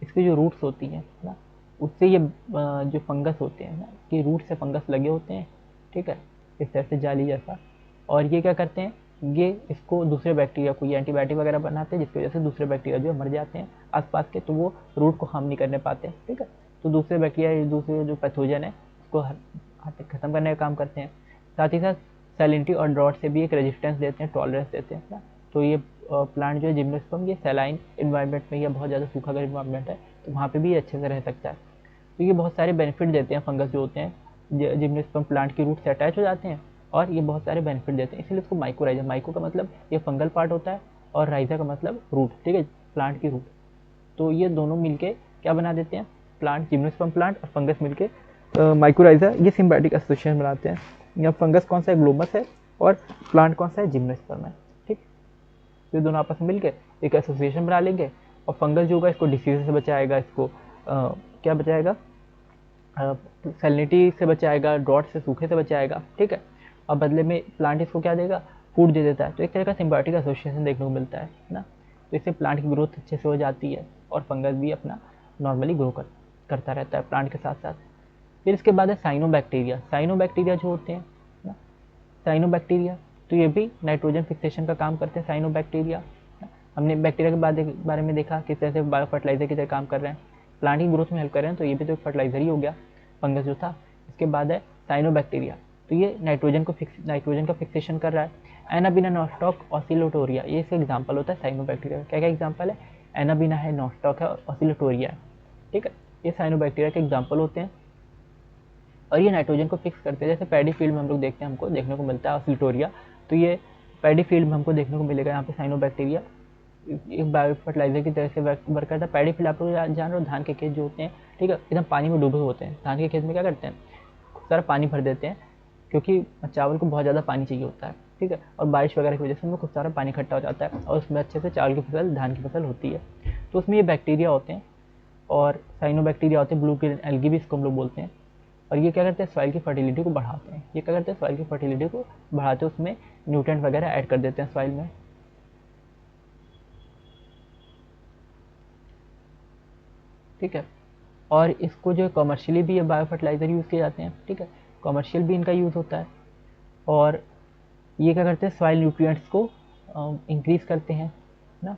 इसकी जो रूट्स होती हैं ना, उससे ये जो फंगस होते हैं ना, कि रूट से फंगस लगे होते हैं, ठीक है, इस तरह से जाली जैसा। और ये क्या करते हैं, ये इसको दूसरे बैक्टीरिया को, ये एंटीबायोटिक वगैरह बनाते हैं, जिसकी वजह से दूसरे बैक्टीरिया जो मर जाते हैं आसपास के, तो वो रूट को हार्म नहीं करने पाते, ठीक है। तो दूसरे बैक्टीरिया, दूसरे जो पैथोजन है उसको ख़त्म करने का काम करते हैं। साथ ही साथ सैलिनिटी और ड्रॉट से भी एक रेजिस्टेंस देते हैं, टॉलरेंस देते हैं ना। तो ये प्लांट जो है जिम्नोस्पर्म, ये सैलाइन इन्वायरमेंट में, या बहुत ज़्यादा सूखा अगर इन्वायरमेंट है तो वहाँ पे भी अच्छे से रह सकता है। तो ये बहुत सारे बेनिफिट देते हैं, फंगस जो होते हैं जिम्नोस्पर्म प्लांट की रूट से अटैच हो जाते हैं, और ये बहुत सारे बेनिफिट देते हैं, इसलिए इसको माइकोराइजा, माइको का मतलब ये फंगल पार्ट होता है, और राइजा का मतलब रूट, ठीक है, प्लांट की रूट। तो ये दोनों मिलके क्या बना देते हैं, प्लांट, जिम्नोस्पर्म प्लांट और फंगस मिलके माइक्रोराइजा ये सिम्बायोटिक एसोसिएशन बनाते हैं। यहाँ फंगस कौन सा है, ग्लोमस है, और प्लांट कौन सा है, जिम्नोस्पर्म है। ठीक, तो ये दोनों आपस में मिलकर एक एसोसिएशन बना लेंगे, और फंगस जो होगा इसको डिसीज से बचाएगा, इसको क्या बचाएगा, सैलिनिटी से बचाएगा, ड्रॉट से, सूखे से बचाएगा। ठीक है, और बदले में प्लांट इसको क्या देगा, फूड दे देता है। तो एक तरह का सिम्बायोटिक एसोसिएशन देखने को मिलता है ना। तो इससे प्लांट की ग्रोथ अच्छे से हो जाती है, और फंगस भी अपना नॉर्मली ग्रो करता रहता है प्लांट के साथ साथ। फिर इसके बाद है साइनोबैक्टीरिया। साइनोबैक्टीरिया जो होते हैं ना, साइनोबैक्टीरिया तो ये भी नाइट्रोजन फिक्सेशन का काम करते हैं। साइनोबैक्टीरिया हमने बैक्टीरिया के बारे में देखा किस तरह से बायो फर्टिलाइजर की तरह काम कर रहे हैं, प्लांट की ग्रोथ में हेल्प कर रहे हैं, तो ये भी तो एक फर्टिलाइजर ही हो गया, फंगस जो था। इसके बाद है साइनोबैक्टीरिया, तो ये नाइट्रोजन का फिक्सेशन कर रहा है। एनाबिना, नॉस्टॉक, ऑसिलेटोरिया, ये इसका एग्जाम्पल होता है साइनोबैक्टीरिया। क्या क्या एग्जाम्पल है, एनाबिना है, नॉस्टॉक है, ऑसिलेटोरिया है। ठीक है, ये साइनोबैक्टीरिया के एग्जाम्पल होते हैं, और ये नाइट्रोजन को फिक्स करते हैं। जैसे पैडी फील्ड में हम लोग देखते हैं, हमको देखने को मिलता है ऑसिलेटोरिया, तो ये पैडी फील्ड में हमको देखने को मिलेगा यहाँ पे साइनोबैक्टीरिया। एक बायो फर्टिलाइजर की तरह से वर्क करता है। पैडी फील्ड आप लोग जान रहे हो, धान के खेत जो होते हैं, ठीक है, एकदम पानी में डूबे होते हैं। धान के खेत में क्या करते हैं, खूब सारा पानी भर देते हैं, क्योंकि चावल को बहुत ज़्यादा पानी चाहिए होता है। ठीक है, और बारिश वगैरह की वजह से उनमें खूब सारा पानी इकट्ठा हो जाता है, और उसमें अच्छे से चावल की फसल, धान की फसल होती है। तो उसमें ये बैक्टीरिया होते हैं, और साइनोबैक्टीरिया होते हैं, ब्लू ग्रीन एल्गी भी इसको हम लोग बोलते हैं। और ये क्या करते हैं, सॉइल की फर्टिलिटी को बढ़ाते हैं। ये क्या करते हैं, सॉइल की फर्टिलिटी को बढ़ाते हैं, उसमें न्यूट्रिएंट वगैरह ऐड कर देते हैं सॉइल में। ठीक है, और इसको जो कमर्शियली भी ये बायो फर्टिलाइज़र यूज़ किए जाते हैं। ठीक है, कमर्शियल भी इनका यूज़ होता है, और ये क्या करते हैं, सॉइल न्यूट्रिएंट्स को इंक्रीज़ करते हैं ना,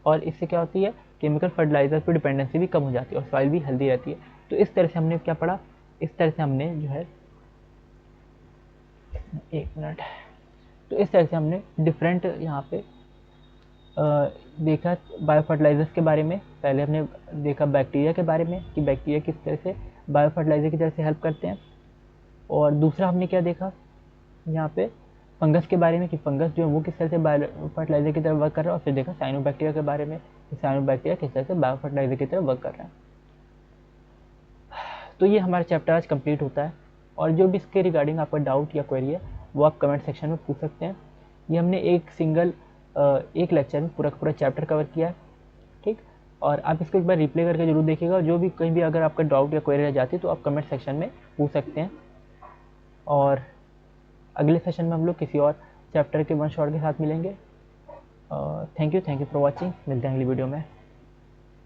और इससे क्या होती है, केमिकल फर्टिलाइज़र पर डिपेंडेंसी भी कम हो जाती है, और सॉइल भी हेल्दी रहती है। तो इस तरह से हमने क्या पढ़ा, इस तरह से हमने जो है, एक मिनट, तो इस तरह से हमने डिफरेंट यहाँ पे देखा बायो फर्टिलाइजर्स के बारे में। पहले हमने देखा बैक्टीरिया के बारे में कि बैक्टीरिया किस तरह से बायो फर्टिलाइजर की तरह से हेल्प करते हैं, और दूसरा हमने क्या देखा यहाँ पे, फंगस के बारे में कि फंगस जो है वो किस तरह से बायो फर्टिलाइजर की तरह वर्क कर रहा है। और फिर देखा साइनोबैक्टीरिया के बारे में कि साइनोबैक्टीरिया किस तरह से बायो फर्टिलाइजर की तरह वर्क कर रहा है। तो ये हमारा चैप्टर आज कंप्लीट होता है, और जो भी इसके रिगार्डिंग आपका डाउट या क्वेरी है वो आप कमेंट सेक्शन में पूछ सकते हैं। ये हमने एक लेक्चर में पूरा चैप्टर कवर किया है। ठीक, और आप इसको एक बार रिप्ले करके जरूर देखिएगा, और जो भी कहीं भी अगर आपका डाउट या क्वेरी रह जाती है तो आप कमेंट सेक्शन में पूछ सकते हैं। और अगले सेशन में हम लोग किसी और चैप्टर के वन शॉट के साथ मिलेंगे। थैंक यू फॉर वॉचिंग, मिलते हैं अगली वीडियो में।